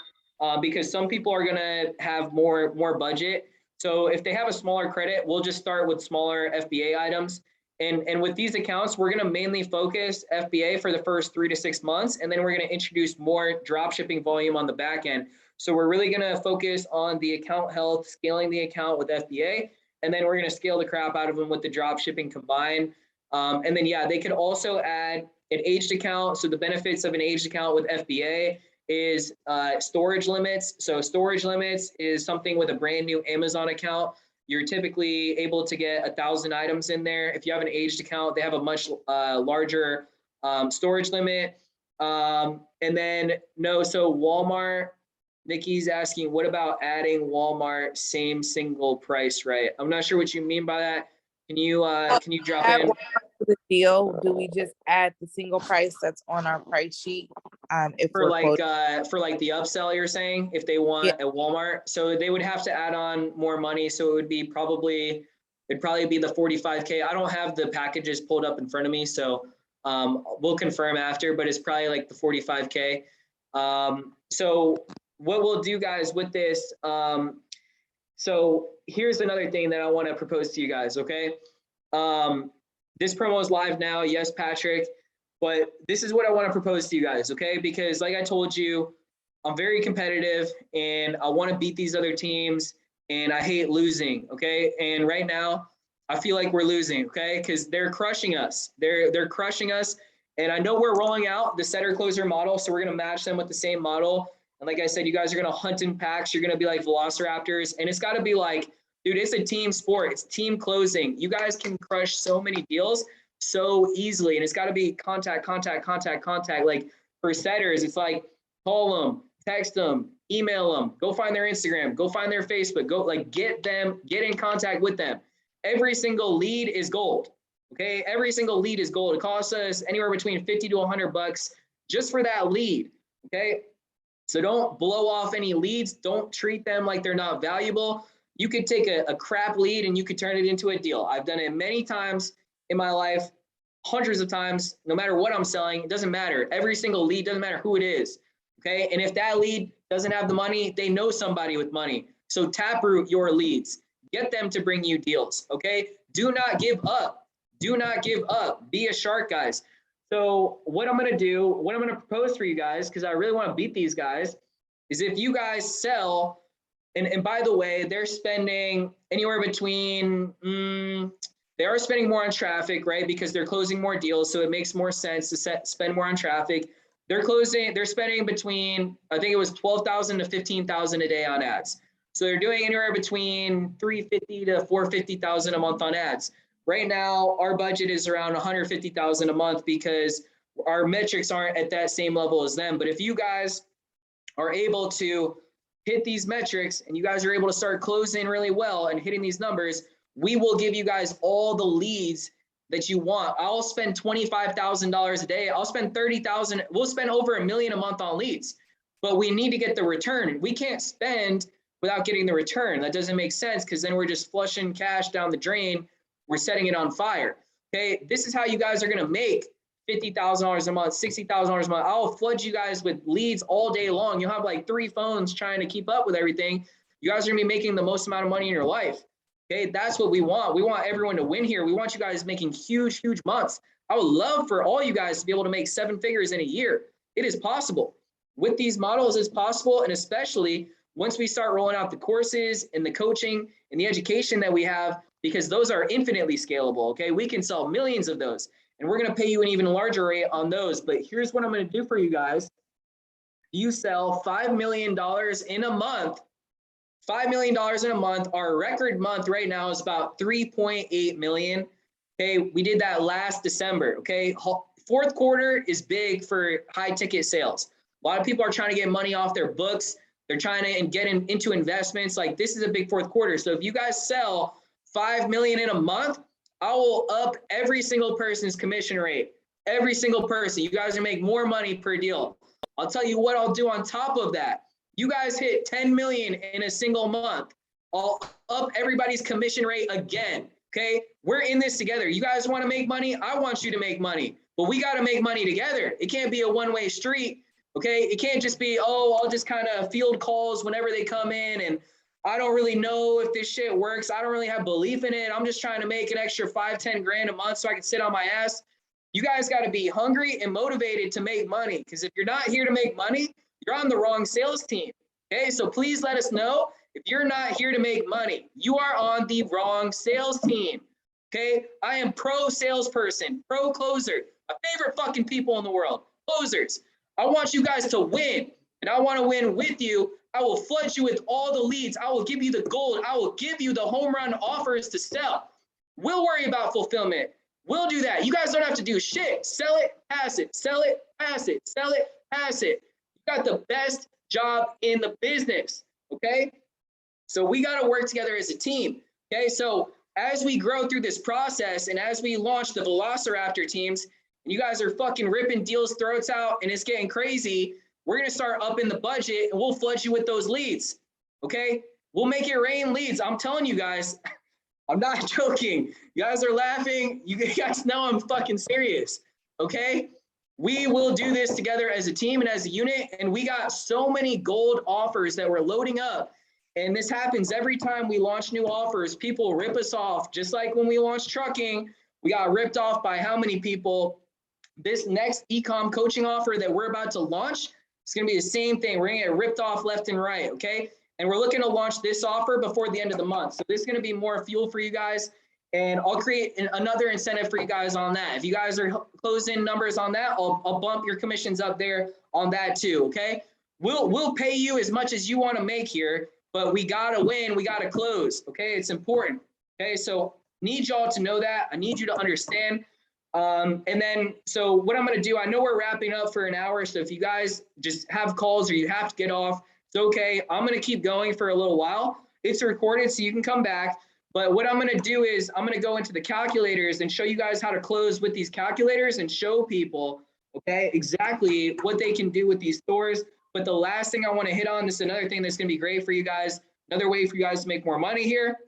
B: because some people are going to have more budget. So if they have a smaller credit, we'll just start with smaller FBA items. And with these accounts, we're going to mainly focus FBA for the first 3 to 6 months. And then we're going to introduce more drop shipping volume on the back end. So we're really going to focus on the account health, scaling the account with FBA. And then we're going to scale the crap out of them with the drop shipping combined. And then, yeah, they could also add an aged account. So the benefits of an aged account with FBA is storage limits. So storage limits is something with a brand new Amazon account. You're typically able to get 1,000 items in there. If you have an aged account, they have a much larger storage limit. And then so Walmart, Nikki's asking, what about adding Walmart same single price, right? I'm not sure what you mean by that. Can you drop in?
D: The deal, do we just add the single price that's on our price sheet? If
B: for like the upsell, you're saying, if they want at Walmart, so they would have to add on more money. So it would be it'd probably be the 45K. I don't have the packages pulled up in front of me, so we'll confirm after, but it's probably like the 45K. So what we'll do, guys, with this, So here's another thing that I want to propose to you guys, okay? This promo is live now. Yes, Patrick. But this is what I want to propose to you guys, okay? Because like I told you, I'm very competitive and I want to beat these other teams and I hate losing, okay? And right now, I feel like we're losing, okay? Because they're crushing us. They're crushing us. And I know we're rolling out the setter closer model, so we're going to match them with the same model. And like I said, you guys are going to hunt in packs. You're going to be like velociraptors. And it's got to be like, dude, it's a team sport. It's team closing. You guys can crush so many deals so easily. And it's got to be contact. Like for setters, it's like call them, text them, email them, go find their Instagram, go find their Facebook, go like get in contact with them. Every single lead is gold. Okay. Every single lead is gold. It costs us anywhere between 50 to $100 just for that lead. Okay. So don't blow off any leads. Don't treat them like they're not valuable. You could take a crap lead and you could turn it into a deal. I've done it many times in my life, hundreds of times, no matter what I'm selling, it doesn't matter. Every single lead, doesn't matter who it is. Okay. And if that lead doesn't have the money, they know somebody with money. So taproot your leads, get them to bring you deals. Okay. Do not give up. Do not give up. Be a shark, guys. So what I'm going to do, what I'm going to propose for you guys, because I really want to beat these guys, is if you guys sell, and by the way, they're spending anywhere between, they are spending more on traffic, right? Because they're closing more deals. So it makes more sense to spend more on traffic. They're spending between, I think it was 12,000 to 15,000 a day on ads. So they're doing anywhere between 350 to 450,000 a month on ads. Right now, our budget is around 150,000 a month because our metrics aren't at that same level as them. But if you guys are able to hit these metrics and you guys are able to start closing really well and hitting these numbers, we will give you guys all the leads that you want. I'll spend $25,000 a day. I'll spend 30,000. We'll spend over $1 million a month on leads, but we need to get the return. We can't spend without getting the return. That doesn't make sense because then we're just flushing cash down the drain. We're setting it on fire. Okay. This is how you guys are going to make $50,000 a month, $60,000 a month. I'll flood you guys with leads all day long. You'll have like 3 phones trying to keep up with everything. You guys are going to be making the most amount of money in your life. Okay. That's what we want. We want everyone to win here. We want you guys making huge, huge months. I would love for all you guys to be able to make 7 figures in a year. It is possible. With these models, it's possible. And especially once we start rolling out the courses and the coaching and the education that we have, because those are infinitely scalable. Okay. We can sell millions of those. And we're going to pay you an even larger rate on those. But here's what I'm going to do for you guys. You sell $5 million in a month. $5 million in a month. Our record month right now is about 3.8 million. Okay. We did that last December. Okay. Fourth quarter is big for high ticket sales. A lot of people are trying to get money off their books. They're trying to get into investments. Like this is a big fourth quarter. So if you guys sell 5 million in a month, I will up every single person's commission rate. Every single person. You guys will make more money per deal. I'll tell you what I'll do on top of that. You guys hit 10 million in a single month. I'll up everybody's commission rate again. Okay. We're in this together. You guys want to make money? I want you to make money, but we got to make money together. It can't be a one-way street. Okay. It can't just be, oh, I'll just kind of field calls whenever they come in and I don't really know if this shit works. I don't really have belief in it. I'm just trying to make an extra 5-10 grand a month so I can sit on my ass. You guys got to be hungry and motivated to make money. Because if you're not here to make money, you're on the wrong sales team. Okay. So please let us know if you're not here to make money. You are on the wrong sales team. Okay. I am pro salesperson, pro closer, my favorite fucking people in the world, closers. I want you guys to win and I want to win with you. I will flood you with all the leads. I will give you the gold. I will give you the home run offers to sell. We'll worry about fulfillment. We'll do that. You guys don't have to do shit. Sell it, pass it, sell it, pass it, sell it, pass it. You got the best job in the business. Okay. So we got to work together as a team. Okay. So as we grow through this process and as we launch the Velociraptor teams, and you guys are fucking ripping deals throats out and it's getting crazy, we're going to start upping the budget and we'll flood you with those leads. Okay. We'll make it rain leads. I'm telling you guys, I'm not joking. You guys are laughing. You guys know I'm fucking serious. Okay. We will do this together as a team and as a unit. And we got so many gold offers that we're loading up And this happens every time we launch new offers. People rip us off, just like when we launched trucking, we got ripped off by how many people? This next e-com coaching offer that we're about to launch, it's going to be the same thing. We're going to get ripped off left and right, okay? And we're looking to launch this offer before the end of the month. So this is going to be more fuel for you guys. And I'll create another incentive for you guys on that. If you guys are closing numbers on that, I'll bump your commissions up there on that too, okay? We'll pay you as much as you want to make here, but we got to win. We got to close, okay? It's important, okay? So need y'all to know that. I need you to understand. And then, so what I'm going to do, I know we're wrapping up for an hour. So if you guys just have calls or you have to get off, it's okay. I'm going to keep going for a little while. It's recorded, so you can come back. But what I'm going to do is I'm going to go into the calculators and show you guys how to close with these calculators and show people, okay, exactly what they can do with these stores. But the last thing I want to hit on, this is another thing that's going to be great for you guys. Another way for you guys to make more money here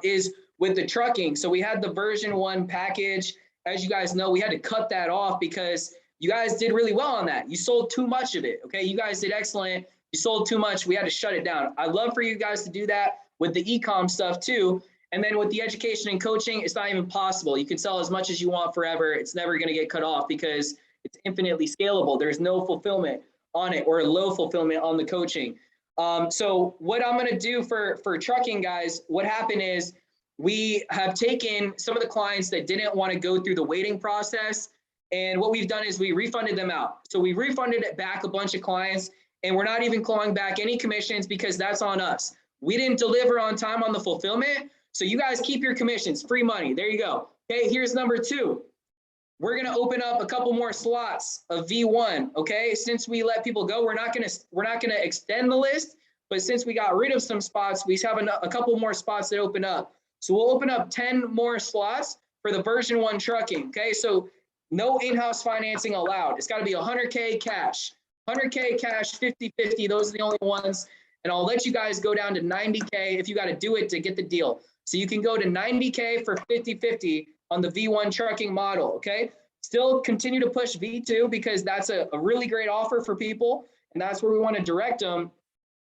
B: is with the trucking. So we had the version 1 package. As you guys know, we had to cut that off because you guys did really well on that. You sold too much of it, okay? You guys did excellent. You sold too much. We had to shut it down. I'd love for you guys to do that with the e-com stuff too. And then with the education and coaching, it's not even possible. You can sell as much as you want forever. It's never going to get cut off because it's infinitely scalable. There's no fulfillment on it or low fulfillment on the coaching. So what I'm going to do for trucking, guys, what happened is we have taken some of the clients that didn't want to go through the waiting process. And what we've done is we refunded them out. So we refunded it back a bunch of clients, and we're not even clawing back any commissions because that's on us. We didn't deliver on time on the fulfillment. So you guys keep your commissions, free money. There you go. Okay, here's number 2. We're going to open up a couple more slots of V1. Okay, since we let people go, we're not going to extend the list, but since we got rid of some spots, we have a couple more spots that open up. So we'll open up 10 more slots for the version 1 trucking. Okay, so no in-house financing allowed. It's got to be 100K cash, 100K cash, 50-50. Those are the only ones. And I'll let you guys go down to 90K if you got to do it to get the deal. So you can go to 90K for 50-50 on the V1 trucking model, okay? Still continue to push V2 because that's a really great offer for people, and that's where we want to direct them.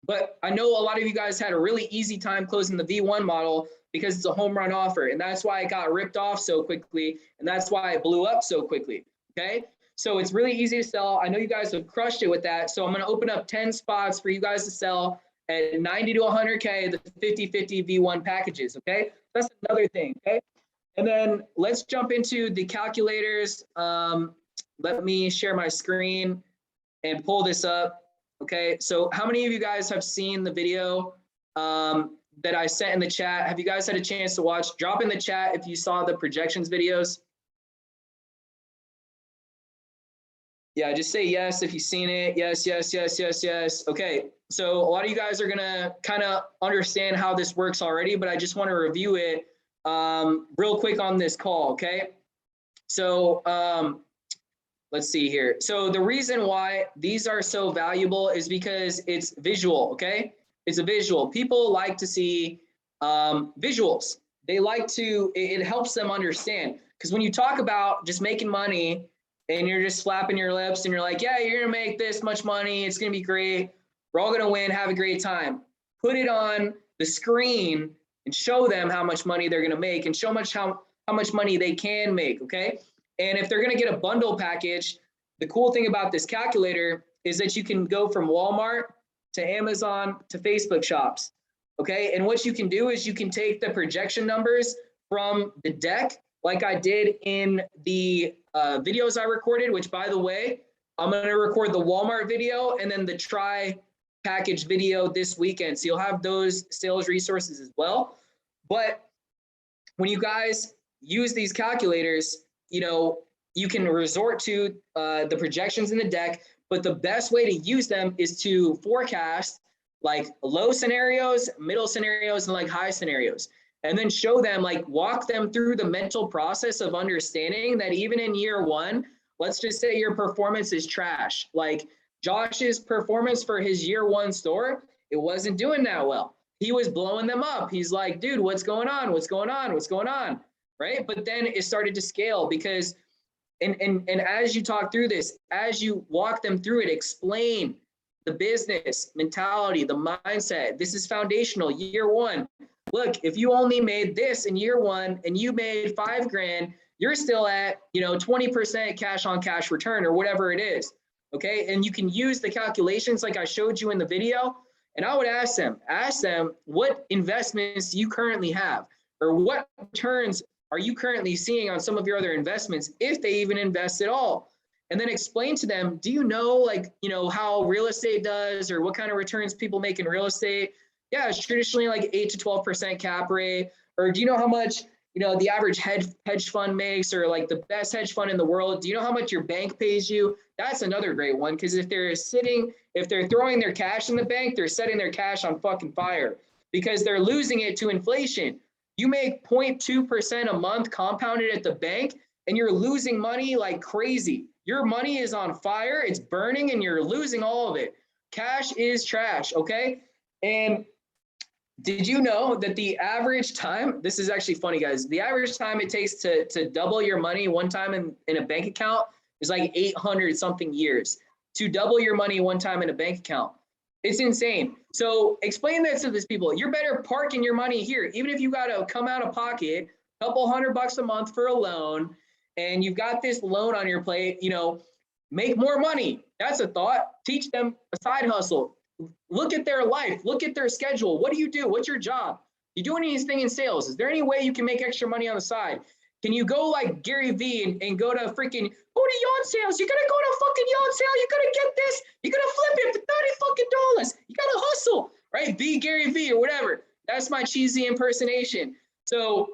B: But I know a lot of you guys had a really easy time closing the V1 model because it's a home run offer, and that's why it got ripped off so quickly, and that's why it blew up so quickly, okay? So it's really easy to sell. I know you guys have crushed it with that, so I'm going to open up 10 spots for you guys to sell at 90 to 100K, the 50-50 V1 packages, okay? That's another thing, okay? And then let's jump into the calculators. Let me share my screen and pull this up, okay? So how many of you guys have seen the video that I sent in the chat? Have you guys had a chance to watch? Drop in the chat if you saw the projections videos. Yeah, just say yes if you've seen it. Yes, yes, yes, yes, yes. Okay, so a lot of you guys are gonna kind of understand how this works already, but I just want to review it real quick on this call, okay? So let's see here. So the reason why these are so valuable is because it's visual, okay? It's a visual. People like to see visuals. They like to, it helps them understand. Because when you talk about just making money and you're just flapping your lips and you're like, yeah, you're gonna make this much money, it's gonna be great, we're all gonna win, have a great time. Put it on the screen and show them how much money they're gonna make and show how much money they can make, okay? And if they're gonna get a bundle package, the cool thing about this calculator is that you can go from Walmart to Amazon to Facebook shops, okay? And what you can do is you can take the projection numbers from the deck, like I did in the videos I recorded, which by the way, I'm gonna record the Walmart video and then the try package video this weekend. So you'll have those sales resources as well. But when you guys use these calculators, you know, you can resort to the projections in the deck, but the best way to use them is to forecast like low scenarios, middle scenarios, and like high scenarios. And then show them, like walk them through the mental process of understanding that even in year 1, let's just say your performance is trash. Like Josh's performance for his year 1 store, it wasn't doing that well. He was blowing them up. He's like, dude, what's going on? What's going on? What's going on? Right? But then it started to scale because, and as you talk through this, as you walk them through it, explain the business mentality, the mindset. This is foundational. Year one. Look, if you only made this in year one and you made $5,000, you're still at, 20% cash on cash return or whatever it is. Okay. And you can use the calculations like I showed you in the video. And I would ask them, what investments do you currently have, or what returns are you currently seeing on some of your other investments, if they even invest at all? And then explain to them, do you know, how real estate does, or what kind of returns people make in real estate? Yeah, it's traditionally like 8 to 12% cap rate. Or do you know how much, the average hedge fund makes, or like the best hedge fund in the world? Do you know how much your bank pays you? That's another great one, because if they're throwing their cash in the bank, they're setting their cash on fucking fire, because they're losing it to inflation. You make 0.2% a month compounded at the bank, and you're losing money like crazy. Your money is on fire, it's burning, and you're losing all of it. Cash is trash, okay? And did you know that the average time, this is actually funny, guys, the average time it takes to double your money one time in a bank account is like 800 something years to double your money one time in a bank account. It's insane. So explain that to these people. You're better parking your money here. Even if you got to come out of pocket, a couple $100 a month for a loan, and you've got this loan on your plate, make more money. That's a thought. Teach them a side hustle. Look at their life. Look at their schedule. What do you do? What's your job? You do anything in sales? Is there any way you can make extra money on the side? Can you go like Gary Vee and go to freaking, go to yacht sales? You're going to go to a fucking yacht sale. You're going to get this. You're going to flip it for $30 fucking dollars. You got to hustle, right? Be Gary Vee or whatever. That's my cheesy impersonation. So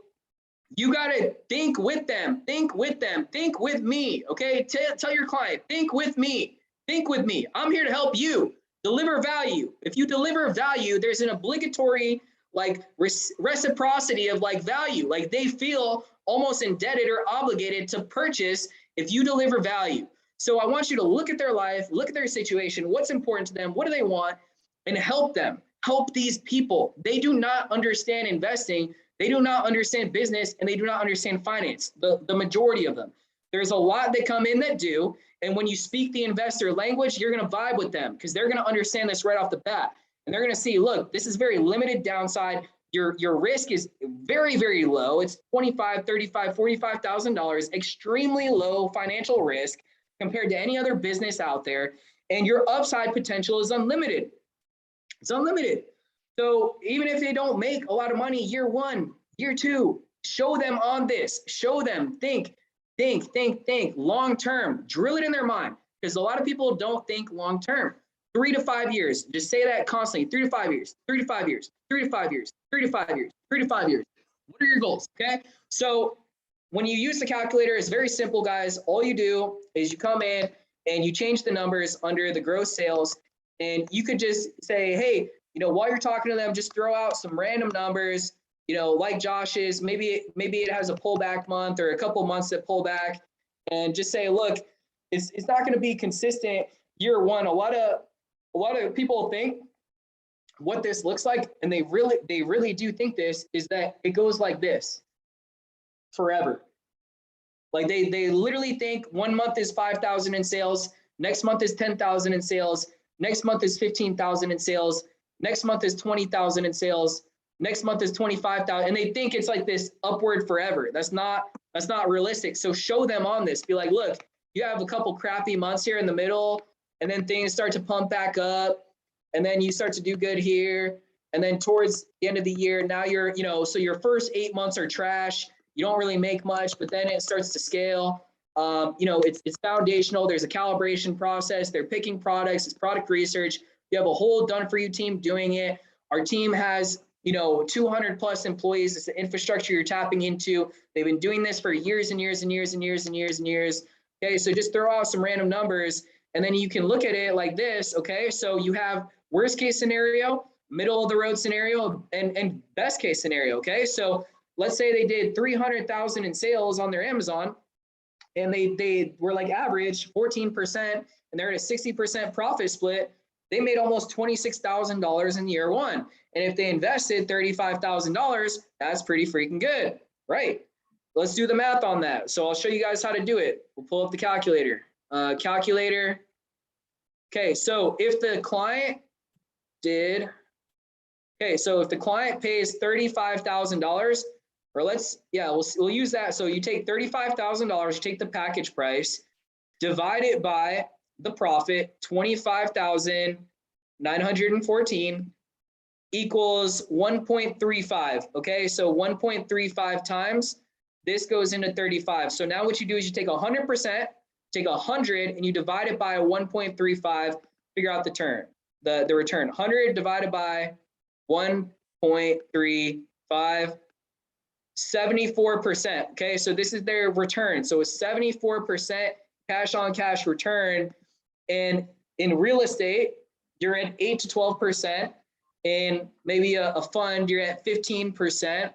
B: you got to think with them. Think with them. Think with me. Okay. Tell your client, think with me. Think with me. I'm here to help you deliver value. If you deliver value, there's an obligatory like reciprocity of like value. Like they feel almost indebted or obligated to purchase if you deliver value. So I want you to look at their life, look at their situation, what's important to them, what do they want, and help them. Help these people. They do not understand investing. They do not understand business, and they do not understand finance, the majority of them. There's a lot that come in that do, and when you speak the investor language, you're going to vibe with them because they're going to understand this right off the bat. And they're going to see, look, this is very limited downside. Your risk is very, very low. It's $25,000, $35,000, $45,000, extremely low financial risk compared to any other business out there. And your upside potential is unlimited. It's unlimited. So even if they don't make a lot of money year one, year two, show them on this. Show them, think long term. Drill it in their mind, because a lot of people don't think long term. 3 to 5 years. Just say that constantly. 3 to 5 years, 3 to 5 years, 3 to 5 years, 3 to 5 years, 3 to 5 years. What are your goals? Okay. So when you use the calculator, it's very simple, guys. All you do is you come in and you change the numbers under the gross sales, and you could just say, hey, while you're talking to them, just throw out some random numbers, like Josh's, maybe it has a pullback month or a couple months that pull back, and just say, look, it's not going to be consistent year one. A lot of people think what this looks like, and they really do think this, is that it goes like this forever. Like they literally think 1 month is 5,000 in sales, next month is 10,000 in sales, next month is 15,000 in sales, next month is 20,000 in sales, next month is 25,000, and they think it's like this upward forever. That's not realistic. So show them on this. Be like, look, you have a couple crappy months here in the middle, and then things start to pump back up, and then you start to do good here, and then towards the end of the year, now you're, so your first 8 months are trash. You don't really make much, but then it starts to scale. It's foundational. There's a calibration process. They're picking products. It's product research. You have a whole done-for-you team doing it. Our team has 200 plus employees. It's the infrastructure you're tapping into. They've been doing this for years and years and years and years and years and years. Okay, so just throw out some random numbers, and then you can look at it like this. Okay, so you have worst case scenario, middle of the road scenario, and best case scenario. Okay, so let's say they did 300,000 in sales on their Amazon, and they were like average 14%, and they're at a 60% profit split. They made almost $26,000 in year one. And if they invested $35,000, that's pretty freaking good, right? Let's do the math on that. So I'll show you guys how to do it. We'll pull up the calculator. Calculator. Okay, so if the client did, okay, so if the client pays $35,000, or we'll use that. So you take $35,000, you take the package price, divide it by the profit, 25,914 equals 1.35. Okay, so 1.35 times this goes into 35. So now what you do is you take 100%, take 100 and you divide it by 1.35, figure out the return. 100 divided by 1.35, 74%. Okay, so this is their return. So a 74% cash on cash return. And in real estate, you're at 8 to 12%. In maybe a fund, you're at 15%.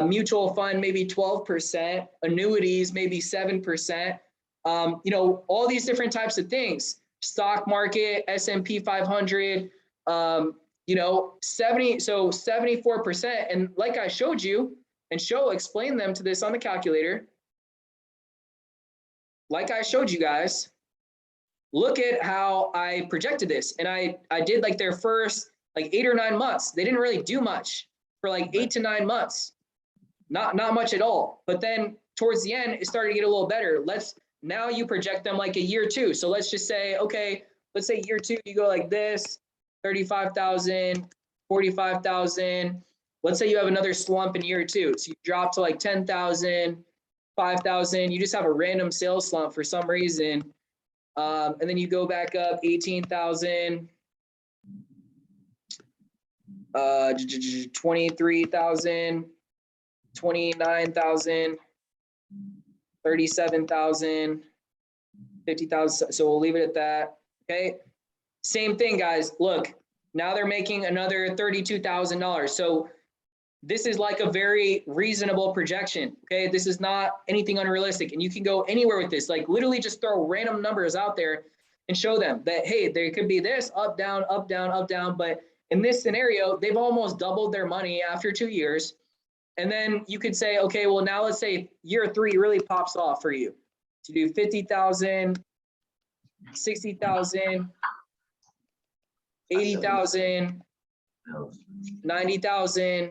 B: Mutual fund, maybe 12%. Annuities, maybe 7%. All these different types of things. Stock market, S&P 500, 74%. And like I showed you, and explain them to this on the calculator. Like I showed you guys, look at how I projected this. And I did like their first 8 or 9 months. They didn't really do much for 8 to 9 months. Not much at all. But then towards the end, it started to get a little better. Now you project them like a year 2. So let's just say, okay, let's say year 2, you go like this, 35,000, 45,000. Let's say you have another slump in year 2. So you drop to 10,000, 5,000. You just have a random sales slump for some reason. And then you go back up 18,000, 23,000, 29,000, 37,000, 50,000. So we'll leave it at that. Okay. Same thing, guys. Look, now they're making another $32,000. So this is like a very reasonable projection. Okay. This is not anything unrealistic. And you can go anywhere with this, literally just throw random numbers out there and show them that, hey, there could be this up, down, up, down, up, down. But in this scenario, they've almost doubled their money after 2 years. And then you could say, okay, well, now let's say year 3 really pops off for you to do 50,000, 60,000, 80,000, 90,000.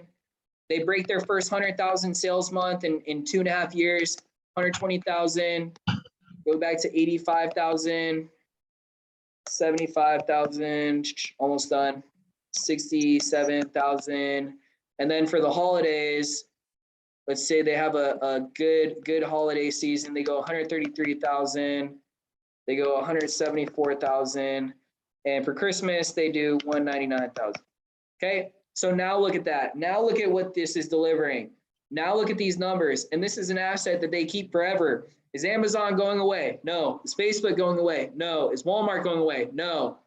B: They break their first 100,000 sales month in 2.5 years, 120,000, go back to 85,000, 75,000, almost done, 67,000. And then for the holidays, let's say they have a good holiday season. They go 133,000, they go 174,000. And for Christmas, they do 199,000. Okay. So now look at that. Now look at what this is delivering. Now look at these numbers. And this is an asset that they keep forever. Is Amazon going away? No. Is Facebook going away? No. Is Walmart going away? No.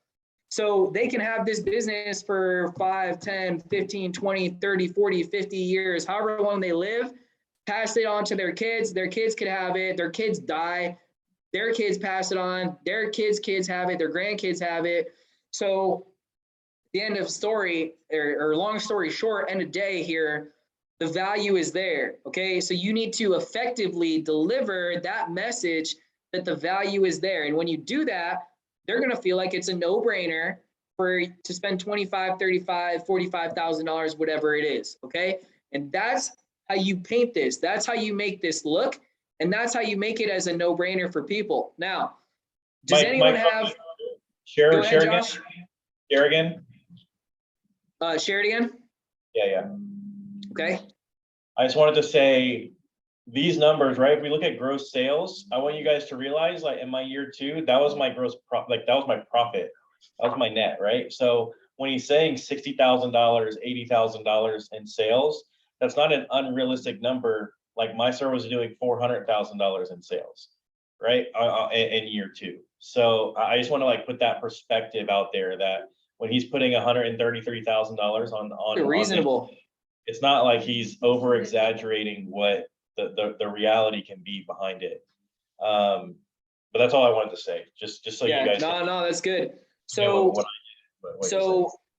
B: So they can have this business for 5, 10, 15, 20, 30, 40, 50 years, however long they live, pass it on to their kids. Their kids could have it. Their kids die. Their kids pass it on. Their kids have it. Their grandkids have it. So the end of story, or long story short, end of day here, the value is there. Okay. So you need to effectively deliver that message that the value is there. And when you do that, they're going to feel like it's a no-brainer to spend $25,000, $35,000, $45,000, whatever it is. Okay. And that's how you paint this. That's how you make this look. And that's how you make it as a no-brainer for people. Now, does anyone have?
A: Share
B: ahead,
A: again.
B: Josh.
A: Share again.
B: Share it again.
A: Yeah.
B: Okay.
A: I just wanted to say these numbers, right? If we look at gross sales, I want you guys to realize, in my year 2, that was my gross profit. That was my profit. That was my net, right? So when he's saying $60,000, $80,000 in sales, that's not an unrealistic number. Like my store was doing $400,000 in sales, right? In year 2. So I just want to put that perspective out there that when he's putting $133,000 on
B: reasonable.
A: It's not like he's over exaggerating what the reality can be behind it. But that's all I wanted to say. Just so you guys.
B: No, that's good. So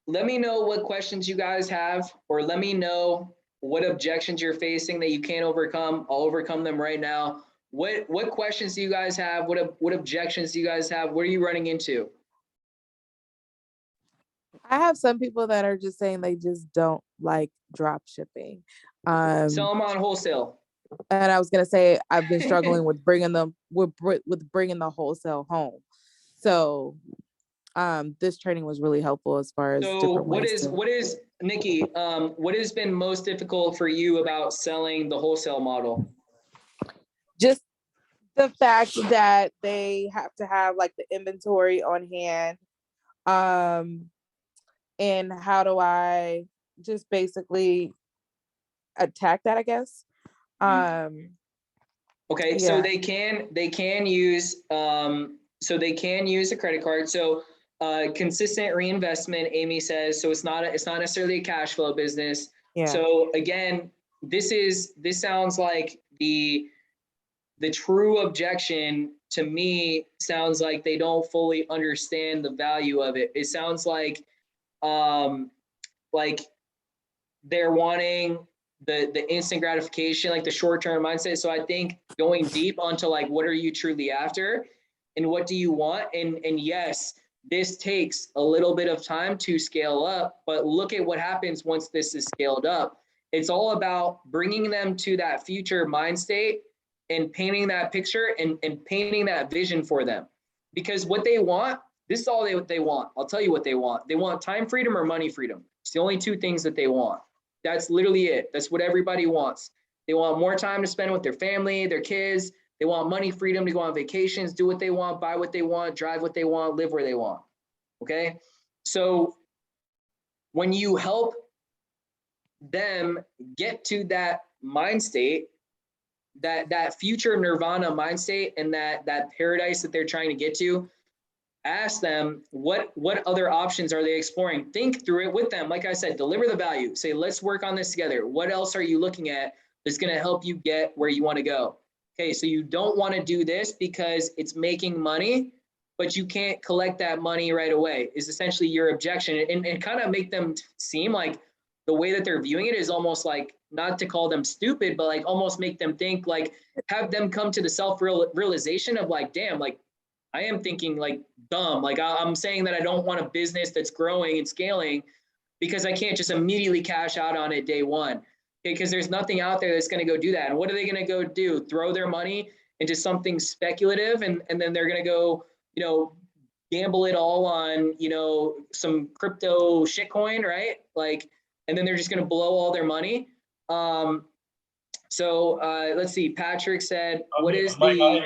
B: let me know what questions you guys have, or let me know what objections you're facing that you can't overcome. I'll overcome them right now. What questions do you guys have? What objections do you guys have? What are you running into?
D: I have some people that are just saying they just don't like drop shipping.
B: Sell them on wholesale.
D: And I was gonna say I've been struggling with bringing them with bringing the wholesale home. So this training was really helpful as far as
B: So
D: different
B: what
D: ways
B: is
D: to
B: what is Nikki? What has been most difficult for you about selling the wholesale model?
D: just the fact that they have to have like the inventory on hand. And how do I just basically attack that, I guess?
B: Okay, so
D: Yeah.
B: they can use they can use a credit card. So consistent reinvestment, Amy says. So it's not necessarily a cash flow business.
D: Yeah.
B: So again, this sounds like the true objection to me sounds like they don't fully understand the value of it. It sounds like they're wanting the instant gratification, like the short-term mindset. So I think going deep onto like, what are you truly after and what do you want? And yes, this takes a little bit of time to scale up, but look at what happens once this is scaled up. It's all about bringing them to that future mind state and painting that picture and painting that vision for them. Because what they want, this is all they want. I'll tell you what they want. They want time freedom or money freedom. It's the only two things that they want. That's literally it. That's what everybody wants. They want more time to spend with their family, their kids. They want money freedom to go on vacations, do what they want, buy what they want, drive what they want, live where they want. Okay. So when you help them get to that mind state, that future nirvana mind state, and that paradise that they're trying to get to, ask them what other options are they exploring. Think through it with them. Like I said, deliver the value. Say, let's work on this together. What else are you looking at that's going to help you get where you want to go? Okay, so you don't want to do this because it's making money, but you can't collect that money right away, is essentially your objection. And kind of make them seem like the way that they're viewing it is almost like, not to call them stupid, but like almost make them think, like have them come to the self-realization of like, damn, like I am thinking like dumb. Like I'm saying that I don't want a business that's growing and scaling because I can't just immediately cash out on it day one. Because there's nothing out there that's going to go do that. And what are they going to go do? Throw their money into something speculative, and then they're going to go, gamble it all on, some crypto shitcoin, right? Like, and then they're just going to blow all their money. So let's see. Patrick said, "What is
A: Mike,
B: the?"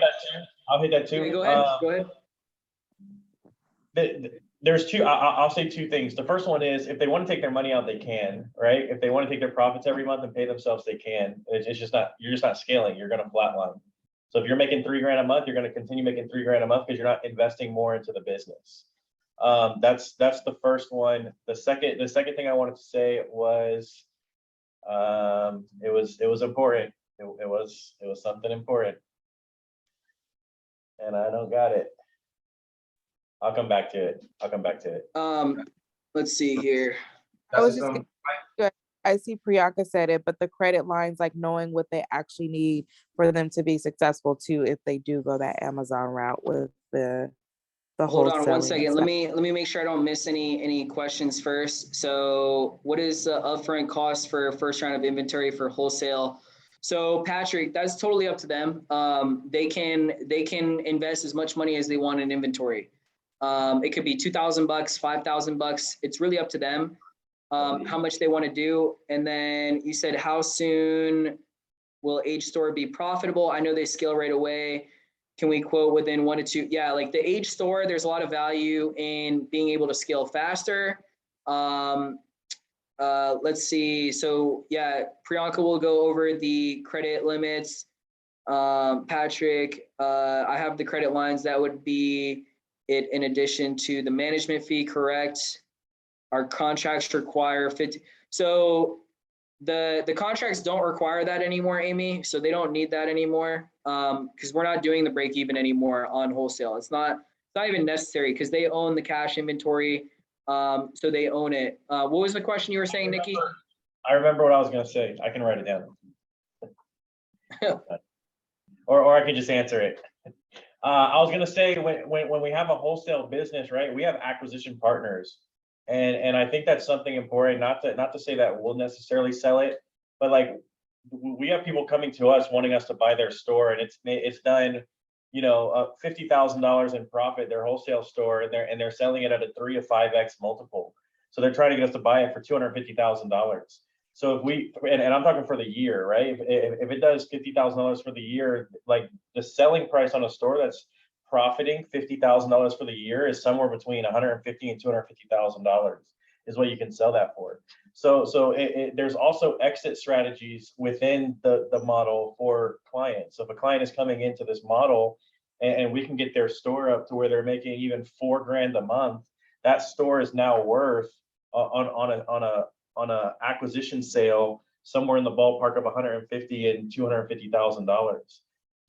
A: I'll hit that too.
B: Okay, go ahead. Go ahead.
A: There's two. I'll say two things. The first one is, if they want to take their money out, they can, right? If they want to take their profits every month and pay themselves, they can. It's just not. You're just not scaling. You're going to flatline. So if you're making $3,000 a month, you're going to continue making $3,000 a month because you're not investing more into the business. That's the first one. The second thing I wanted to say was, it was important. It was something important, and I don't got it. I'll come back to it.
B: Let's see here.
D: I see Priyanka said it, but the credit lines, like knowing what they actually need for them to be successful too, if they do go that Amazon route with the
B: Hold on one
D: wholesaling
B: second.
D: stuff.
B: Let me make sure I don't miss any questions first. So what is the upfront cost for first round of inventory for wholesale? So Patrick, that's totally up to them. They can invest as much money as they want in inventory. It could be $2,000, $5,000. It's really up to them. How much they want to do. And then you said, how soon will Age Store be profitable? I know they scale right away. Can we quote within 1 to 2? Yeah, like the Age Store, there's a lot of value in being able to scale faster. Let's see. So yeah, Priyanka will go over the credit limits. Patrick, I have the credit lines. That would be it in addition to the management fee, correct? Our contracts require 50. So the contracts don't require that anymore, Amy. So they don't need that anymore because we're not doing the break even anymore on wholesale. It's not even necessary because they own the cash inventory. So they own it. What was the question you were saying, Nikki?
A: I remember what I was going to say. I can write it down. or I can just answer it. I was going to say, when we have a wholesale business, right, we have acquisition partners. And I think that's something important, not to say that we'll necessarily sell it, but like we have people coming to us wanting us to buy their store, and it's done, you know, $50,000 in profit, their wholesale store, and they're selling it at a 3 to 5x multiple. So they're trying to get us to buy it for $250,000. So if we, and I'm talking for the year, right? If it does $50,000 for the year, like the selling price on a store that's profiting $50,000 for the year is somewhere between $150,000 and $250,000 is what you can sell that for. So there's also exit strategies within the model for clients. So if a client is coming into this model and we can get their store up to where they're making even $4,000 a month, that store is now worth on a acquisition sale somewhere in the ballpark of $150,000 and $250,000.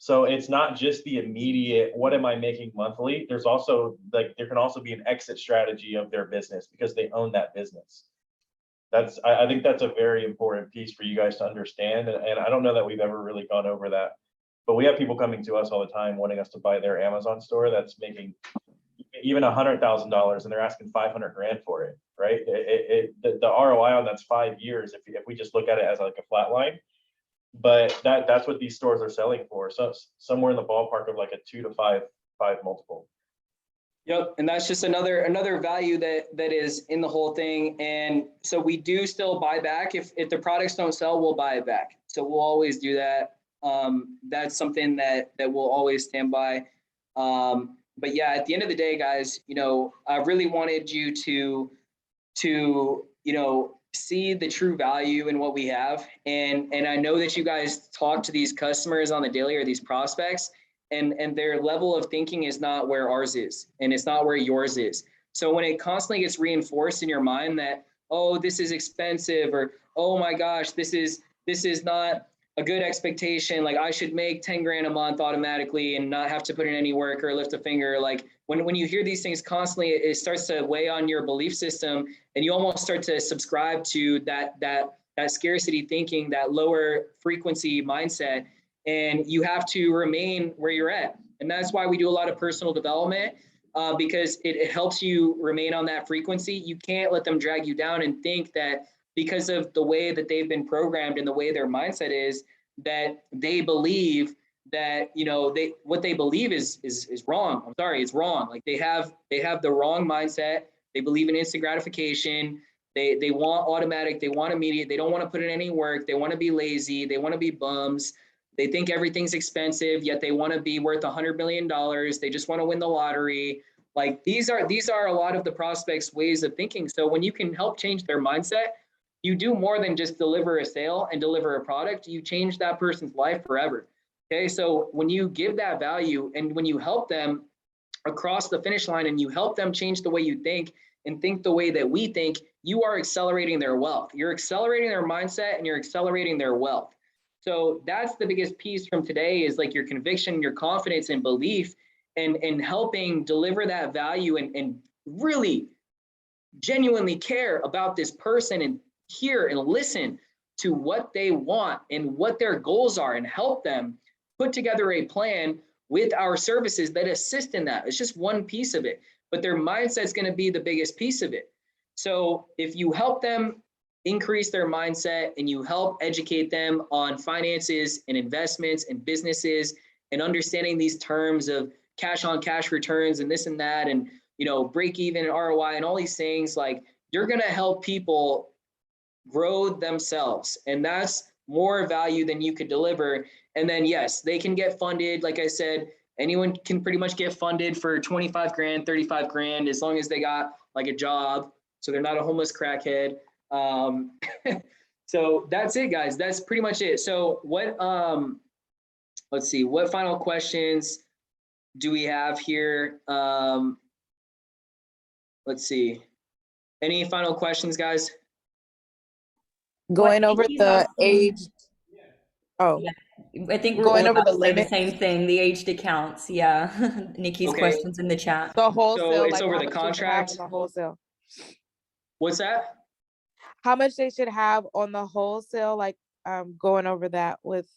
A: So it's not just the immediate, what am I making monthly? There's also like, there can also be an exit strategy of their business because they own that business. I think that's a very important piece for you guys to understand. And I don't know that we've ever really gone over that, but we have people coming to us all the time wanting us to buy their Amazon store that's making even $100,000 and they're asking $500,000 for it, right? The ROI on that's 5 years if we just look at it as like a flat line. But that's what these stores are selling for. So somewhere in the ballpark of like a 2 to 5 multiple.
B: Yep, and that's just another value that is in the whole thing. And so we do still buy back. If the products don't sell, we'll buy it back. So we'll always do that. That's something that we'll always stand by. But yeah, at the end of the day, guys, you know, I really wanted you to you know, see the true value in what we have. And I know that you guys talk to these customers on the daily or these prospects, and their level of thinking is not where ours is, and it's not where yours is. So when it constantly gets reinforced in your mind that, oh, this is expensive, or, oh my gosh, this is not a good expectation, like I should make 10 grand a month automatically and not have to put in any work or lift a finger. Like when you hear these things constantly, it starts to weigh on your belief system, and you almost start to subscribe to that scarcity thinking, that lower frequency mindset, and you have to remain where you're at. And that's why we do a lot of personal development, because it helps you remain on that frequency. You can't let them drag you down and think that because of the way that they've been programmed and the way their mindset is, that they believe that, you know, what they believe is wrong. I'm sorry, it's wrong. Like they have the wrong mindset. They believe in instant gratification. They want automatic, they want immediate, they don't want to put in any work, they want to be lazy, they want to be bums. They think everything's expensive, yet they want to be worth $100 million. They just want to win the lottery. Like these are a lot of the prospects' ways of thinking. So when you can help change their mindset, you do more than just deliver a sale and deliver a product. You change that person's life forever. Okay, so when you give that value and when you help them across the finish line and you help them change the way you think and think the way that we think, you are accelerating their wealth. You're accelerating their mindset and you're accelerating their wealth. So that's the biggest piece from today, is like your conviction, your confidence and belief, and helping deliver that value and really genuinely care about this person and hear and listen to what they want and what their goals are, and help them put together a plan with our services that assist in that. It's just one piece of it, but their mindset is going to be the biggest piece of it. So if you help them increase their mindset and you help educate them on finances and investments and businesses and understanding these terms of cash on cash returns and this and that, and, you know, break even and ROI and all these things, like you're going to help people grow themselves. And that's more value than you could deliver. And then, yes, they can get funded. Like I said, anyone can pretty much get funded for 25 grand, 35 grand, as long as they got like a job. So they're not a homeless crackhead. So that's it, guys. That's pretty much it. So what, let's see, what final questions do we have here? Let's see. Any final questions, guys?
D: Going over the age. Oh,
E: Yeah. I think we're
D: going
E: all
D: over
E: about
D: the
E: to say the
D: limit.
E: same thing, the aged accounts. Yeah. Nikki's
B: Okay.
E: questions in the chat.
D: The wholesale,
B: So it's
D: like
B: over
D: how
B: the
D: much they should have
B: contract?
D: on the wholesale.
B: What's that?
D: How much they should have on the wholesale, like going over that with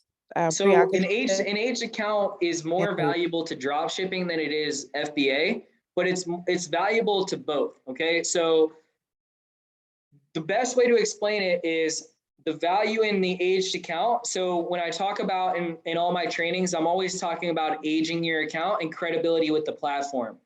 B: So an
D: pre-acquisition.
B: aged account is more
D: Yeah.
B: valuable to drop shipping than it is FBA, but it's valuable to both. Okay, so the best way to explain it is the value in the aged account. So when I talk about in all my trainings, I'm always talking about aging your account and credibility with the platform,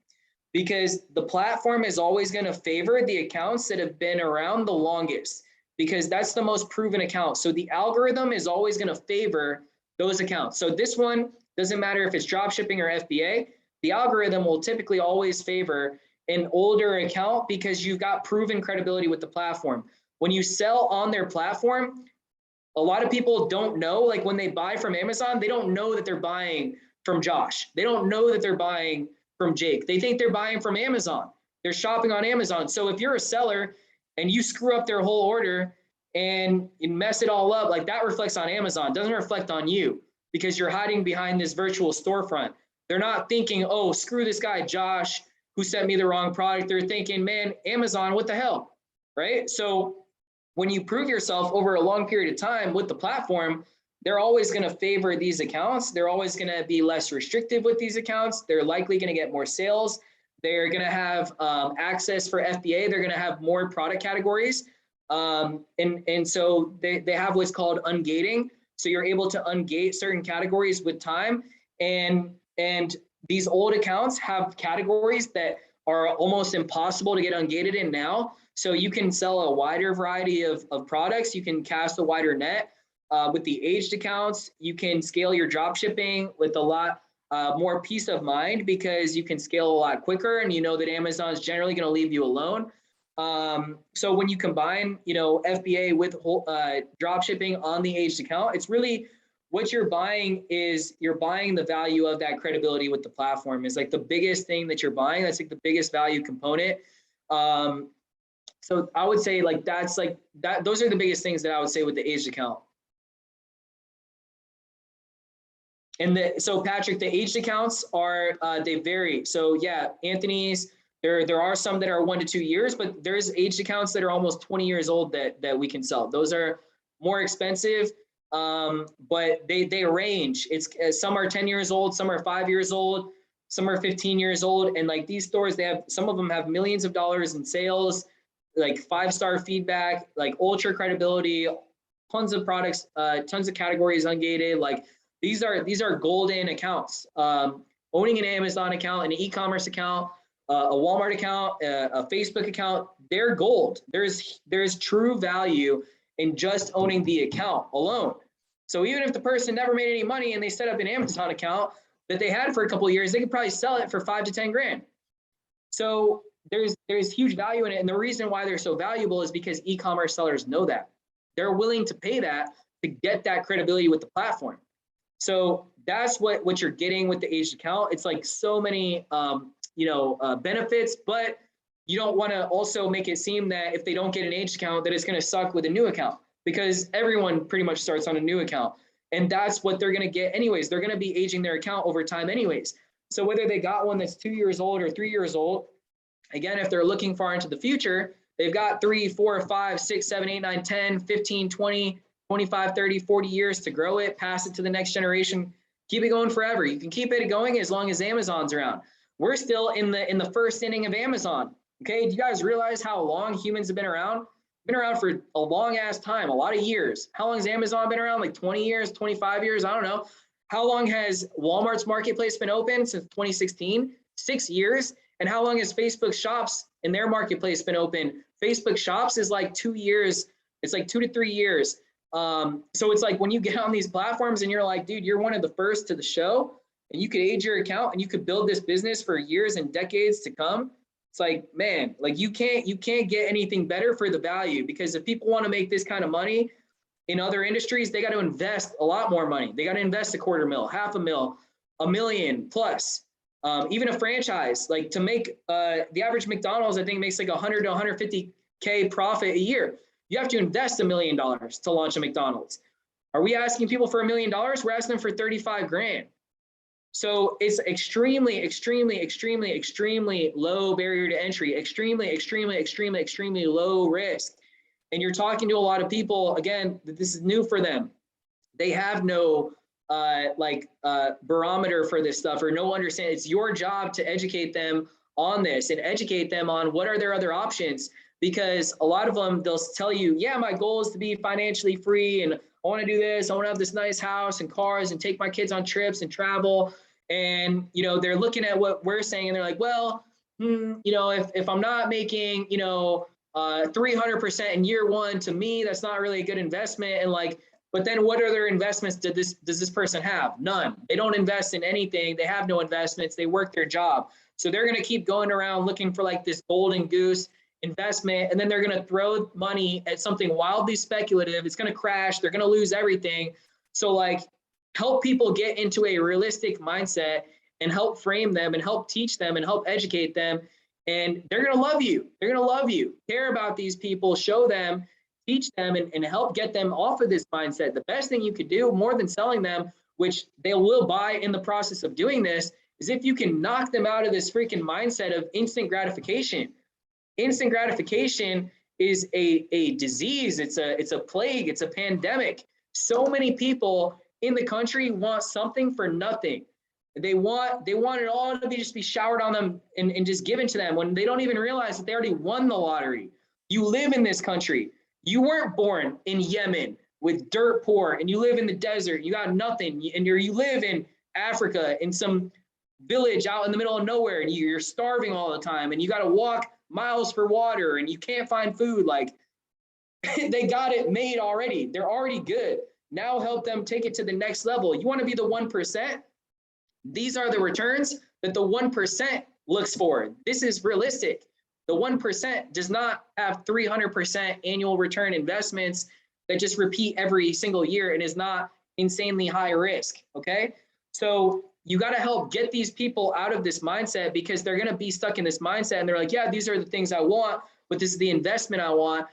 B: because the platform is always going to favor the accounts that have been around the longest, because that's the most proven account. So the algorithm is always going to favor those accounts. So this one doesn't matter if it's dropshipping or FBA, the algorithm will typically always favor an older account because you've got proven credibility with the platform. When you sell on their platform, a lot of people don't know, like when they buy from Amazon, they don't know that they're buying from Josh. They don't know that they're buying from Jake. They think they're buying from Amazon. They're shopping on Amazon. So if you're a seller and you screw up their whole order and you mess it all up, like that reflects on Amazon, doesn't reflect on you, because you're hiding behind this virtual storefront. They're not thinking, oh, screw this guy, Josh, who sent me the wrong product. They're thinking, man, Amazon, what the hell, right? So when you prove yourself over a long period of time with the platform, they're always going to favor these accounts. They're always going to be less restrictive with these accounts. They're likely going to get more sales. They're going to have access for FBA. They're going to have more product categories. And so they have what's called ungating. So you're able to ungate certain categories with time. And these old accounts have categories that are almost impossible to get ungated in now. So you can sell a wider variety of products. You can cast a wider net. With the aged accounts, you can scale your drop shipping with a lot more peace of mind, because you can scale a lot quicker and you know that Amazon is generally going to leave you alone. So when you combine, FBA with drop shipping on the aged account, it's really what you're buying is you're buying the value of that credibility with the platform is like the biggest thing that you're buying. That's like the biggest value component. So I would say like that's like that. Those are the biggest things that I would say with the aged account. And so Patrick, the aged accounts are, they vary. So yeah, Anthony's, there are some that are 1 to 2 years, but there's aged accounts that are almost 20 years old that we can sell. Those are more expensive, but they range. It's some are 10 years old, some are 5 years old, some are 15 years old. And like these stores, some of them have millions of dollars in sales, like 5-star feedback, like ultra credibility, tons of products, tons of categories ungated. Like these are golden accounts. Owning an Amazon account, an e-commerce account, a Walmart account, a Facebook account, they're gold. There's true value in just owning the account alone. So even if the person never made any money and they set up an Amazon account that they had for a couple of years, they could probably sell it for 5 to 10 grand. So there's huge value in it. And the reason why they're so valuable is because e-commerce sellers know that. They're willing to pay that to get that credibility with the platform. So that's what you're getting with the aged account. It's like so many benefits, but you don't want to also make it seem that if they don't get an aged account that it's going to suck with a new account, because everyone pretty much starts on a new account, and that's what they're going to get anyways. They're going to be aging their account over time anyways. So whether they got one that's 2 years old or 3 years old, again, if they're looking far into the future, they've got 3, 4, 5, 6, 7, 8, 9, 10, 15, 20, 25, 30, 40 years to grow it, pass it to the next generation, keep it going forever. You can keep it going as long as Amazon's around. We're still in the first inning of Amazon. Okay, do you guys realize how long humans have been around? Been around for a long ass time, a lot of years. How long has Amazon been around? Like 20 years, 25 years, I don't know. How long has Walmart's marketplace been open? Since 2016, 6 years. And how long has Facebook Shops in their marketplace been open? Facebook Shops is like 2 years. It's like 2 to 3 years. So it's like when you get on these platforms and you're like, dude, you're one of the first to the show, and you could age your account and you could build this business for years and decades to come. It's like, man, like you can't get anything better for the value, because if people want to make this kind of money in other industries, they got to invest a lot more money. They got to invest $250,000, $500,000, $1 million plus. Even a franchise, like to make the average McDonald's, I think makes like 100 to 150K profit a year. You have to invest $1 million to launch a McDonald's. Are we asking people for $1 million? We're asking them for 35 grand. So it's extremely, extremely, extremely, extremely low barrier to entry, extremely, extremely, extremely, extremely low risk. And you're talking to a lot of people, again, that this is new for them. They have no barometer for this stuff or no understanding. It's your job to educate them on this and educate them on what are their other options. because a lot of them, they'll tell you, yeah, my goal is to be financially free and I want to do this. I want to have this nice house and cars and take my kids on trips and travel. And, you know, they're looking at what we're saying and they're like, well, you know, if I'm not making, you know, 300% in year one, to me, that's not really a good investment. And like, but then what other investments does this person have? None. They don't invest in anything. They have no investments. They work their job. So they're going to keep going around looking for like this golden goose investment. And then they're going to throw money at something wildly speculative. It's going to crash. They're going to lose everything. So like, help people get into a realistic mindset and help frame them and help teach them and help educate them. And they're going to love you. They're going to love you. Care about these people, show them, teach them, and help get them off of this mindset. The best thing you could do, more than selling them, which they will buy in the process of doing this, is if you can knock them out of this freaking mindset of instant gratification. Instant gratification is a disease. It's a plague. It's a pandemic. So many people in the country want something for nothing. They want it all to just be showered on them and just given to them when they don't even realize that they already won the lottery. You live in this country. You weren't born in Yemen with dirt poor and you live in the desert. You got nothing. And you live in Africa in some village out in the middle of nowhere and you're starving all the time and you got to walk miles for water and you can't find food. Like they got it made already. They're already good. Now help them take it to the next level. You want to be the 1%? These are the returns that the 1% looks for. This is realistic. The 1% does not have 300% annual return investments that just repeat every single year and is not insanely high risk, okay? So you got to help get these people out of this mindset because they're going to be stuck in this mindset and they're like, yeah, these are the things I want, but this is the investment I want.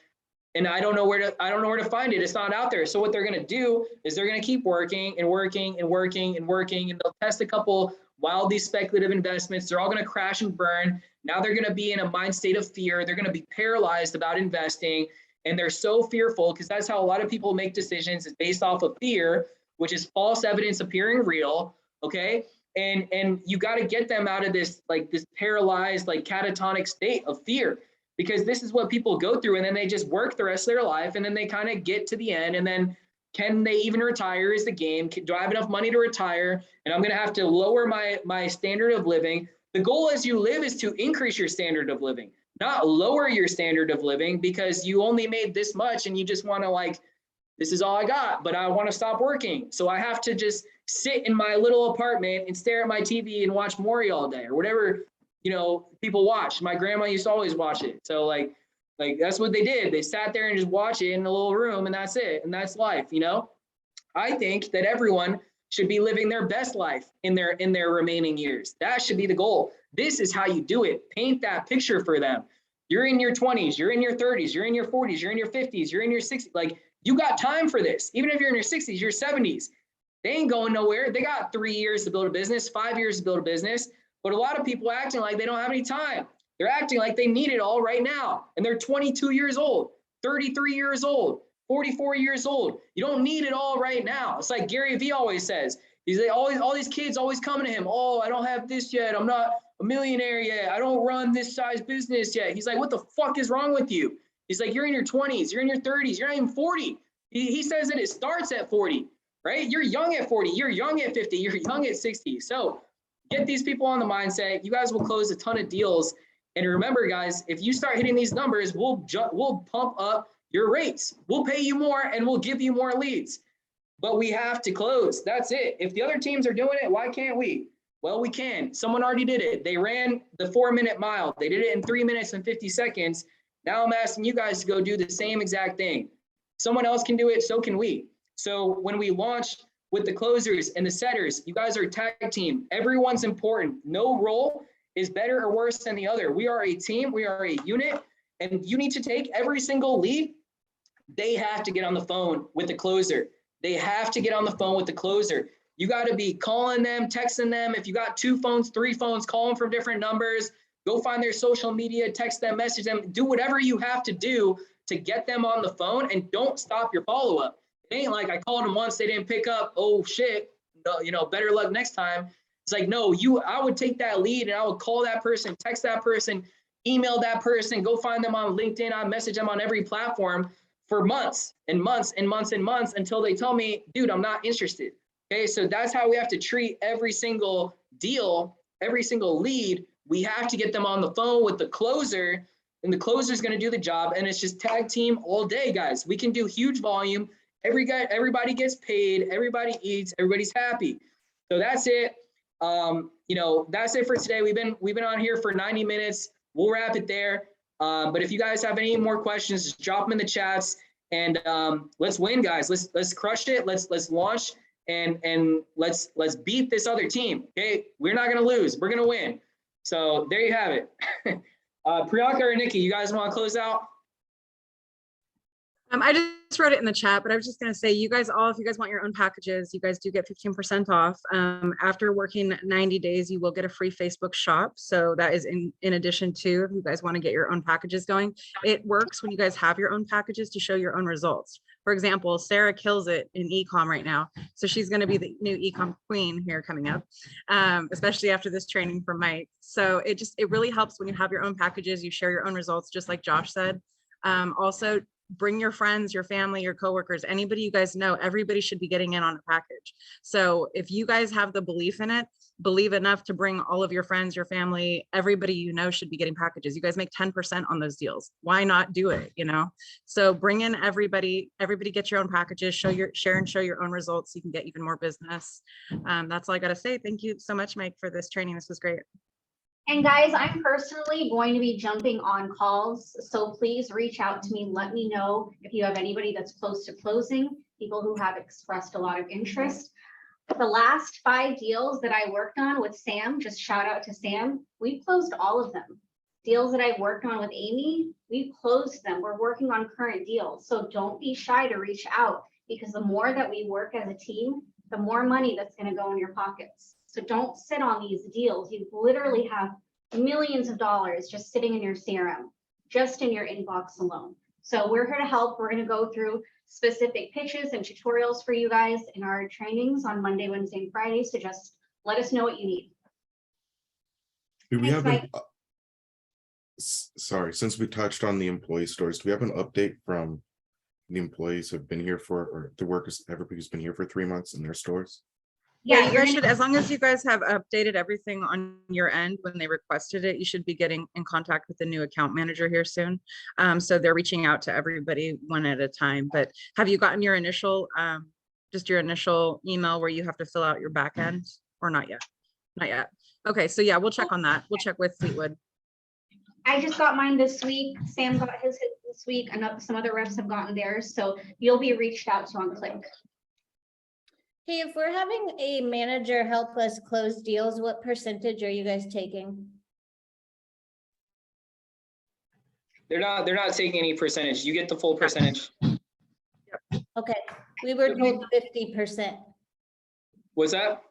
B: And I don't know where to find it. It's not out there. So what they're going to do is they're going to keep working and working and working and working, and they'll test a couple wildly speculative investments. They're all going to crash and burn. Now they're going to be in a mind state of fear. They're going to be paralyzed about investing. And they're so fearful because that's how a lot of people make decisions, is based off of fear, which is false evidence appearing real. Okay. And you got to get them out of this, like this paralyzed, like catatonic state of fear. Because this is what people go through, and then they just work the rest of their life, and then they kind of get to the end, and then can they even retire is the game. Do I have enough money to retire? And I'm going to have to lower my standard of living. The goal as you live is to increase your standard of living, not lower your standard of living because you only made this much and you just want to like, this is all I got, but I want to stop working. So I have to just sit in my little apartment and stare at my TV and watch Maury all day or whatever, you know, people watch. My grandma used to always watch it. So like that's what they did. They sat there and just watch it in a little room and that's it. And that's life, you know? I think that everyone should be living their best life in their remaining years. That should be the goal. This is how you do it. Paint that picture for them. You're in your 20s, you're in your 30s, you're in your 40s, you're in your 50s, you're in your 60s. Like you got time for this. Even if you're in your 60s, your 70s, they ain't going nowhere. They got 3 years to build a business, 5 years to build a business. But a lot of people are acting like they don't have any time. They're acting like they need it all right now. And they're 22 years old, 33 years old, 44 years old. You don't need it all right now. It's like Gary Vee always says. He's like, all these kids always coming to him. Oh, I don't have this yet. I'm not a millionaire yet. I don't run this size business yet. He's like, what the fuck is wrong with you? He's like, you're in your 20s. You're in your 30s. You're not even 40. He says that it starts at 40, right? You're young at 40. You're young at 50. You're young at 60. So get these people on the mindset. You guys will close a ton of deals. And remember, guys, if you start hitting these numbers, we'll pump up your rates. We'll pay you more and we'll give you more leads. But we have to close. That's it. If the other teams are doing it, why can't we? Well, we can. Someone already did it. They ran the 4-minute mile. They did it in 3 minutes and 50 seconds. Now I'm asking you guys to go do the same exact thing. Someone else can do it, so can we. So when we launch with the closers and the setters, you guys are a tag team. Everyone's important. No role is better or worse than the other. We are a team. We are a unit. And you need to take every single lead. They have to get on the phone with the closer. They have to get on the phone with the closer. You got to be calling them, texting them. If you got 2 phones, 3 phones, call them from different numbers. Go find their social media, text them, message them. Do whatever you have to do to get them on the phone, and don't stop your follow-up. It ain't like I called them once, they didn't pick up. Oh shit, you know, better luck next time. It's like, no, I would take that lead and I would call that person, text that person, email that person, go find them on LinkedIn, I message them on every platform for months and months and months and months until they tell me, dude, I'm not interested. Okay, so that's how we have to treat every single deal, every single lead. We have to get them on the phone with the closer, and the closer is going to do the job. And it's just tag team all day, guys. We can do huge volume. Everybody gets paid. Everybody eats. Everybody's happy. So that's it. That's it for today. We've been on here for 90 minutes. We'll wrap it there. But if you guys have any more questions, just drop them in the chats. And let's win, guys. Let's crush it. Let's launch and let's beat this other team. Okay, we're not gonna lose. We're gonna win. So there you have it. Priyanka or Nikki, you guys want to close out?
F: I just wrote it in the chat, but I was just going to say, you guys all, if you guys want your own packages, you guys do get 15% off. After working 90 days, you will get a free Facebook shop. So that is in addition to, if you guys want to get your own packages going. It works when you guys have your own packages to show your own results. For example, Sarah kills it in e-com right now. So she's going to be the new e-com queen here coming up, especially after this training from Mike. So it really helps when you have your own packages, you share your own results, just like Josh said. Also, bring your friends, your family, your coworkers, anybody you guys know. Everybody should be getting in on a package. So if you guys have the belief in it, believe enough to bring all of your friends, your family, everybody you know should be getting packages. You guys make 10% on those deals. Why not do it? So bring in everybody get your own packages, share and show your own results so you can get even more business. That's all I got to say. Thank you so much, Mike, for this training. This was great.
G: And guys, I'm personally going to be jumping on calls, so please reach out to me. Let me know if you have anybody that's close to closing, people who have expressed a lot of interest. The last 5 deals that I worked on with Sam, just shout out to Sam, we closed all of them. Deals that I worked on with Amy, we closed them. We're working on current deals. So don't be shy to reach out, because the more that we work as a team, the more money that's going to go in your pockets. So don't sit on these deals. You literally have millions of dollars just sitting in your CRM, just in your inbox alone. So we're here to help. We're going to go through specific pitches and tutorials for you guys in our trainings on Monday, Wednesday, and Friday. So just let us know what you need.
H: Do we
G: Thanks,
H: have
G: Mike.
H: sorry, since we touched on the employee stores, do we have an update from the employees who have been here or the workers, everybody who's been here for 3 months in their stores?
F: Yeah, you guys should, as long as you guys have updated everything on your end when they requested it, you should be getting in contact with the new account manager here soon. So they're reaching out to everybody one at a time. But have you gotten your initial, just your initial email where you have to fill out your back end, or not yet? Not yet. Okay, so yeah, we'll check on that. We'll check with Fleetwood.
G: I just got mine this week. Sam got his this week. I know some other reps have gotten theirs. So you'll be reached out to on Click.
I: Hey, if we're having a manager help us close deals, what percentage are you guys taking?
B: They're not taking any percentage. You get the full percentage.
I: Okay, we were told 50%.
B: What's that?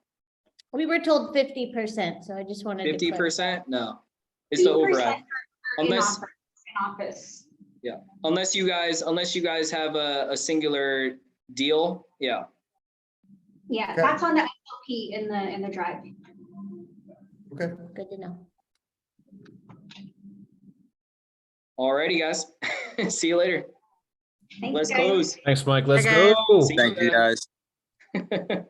I: We were told 50%, so I just wanted to
B: 50%? No, it's the override. Unless
G: in office.
B: Yeah, unless you guys have a singular deal. Yeah.
G: Yeah,
C: Okay.
G: that's on the SOP in the drive.
C: Okay.
I: Good to know.
B: Alrighty, guys. See you later.
G: Thanks,
B: Let's
G: guys.
B: close.
J: Thanks, Mike. Let's
F: Bye, guys.
J: go.
B: See
K: Thank you, guys.
B: guys.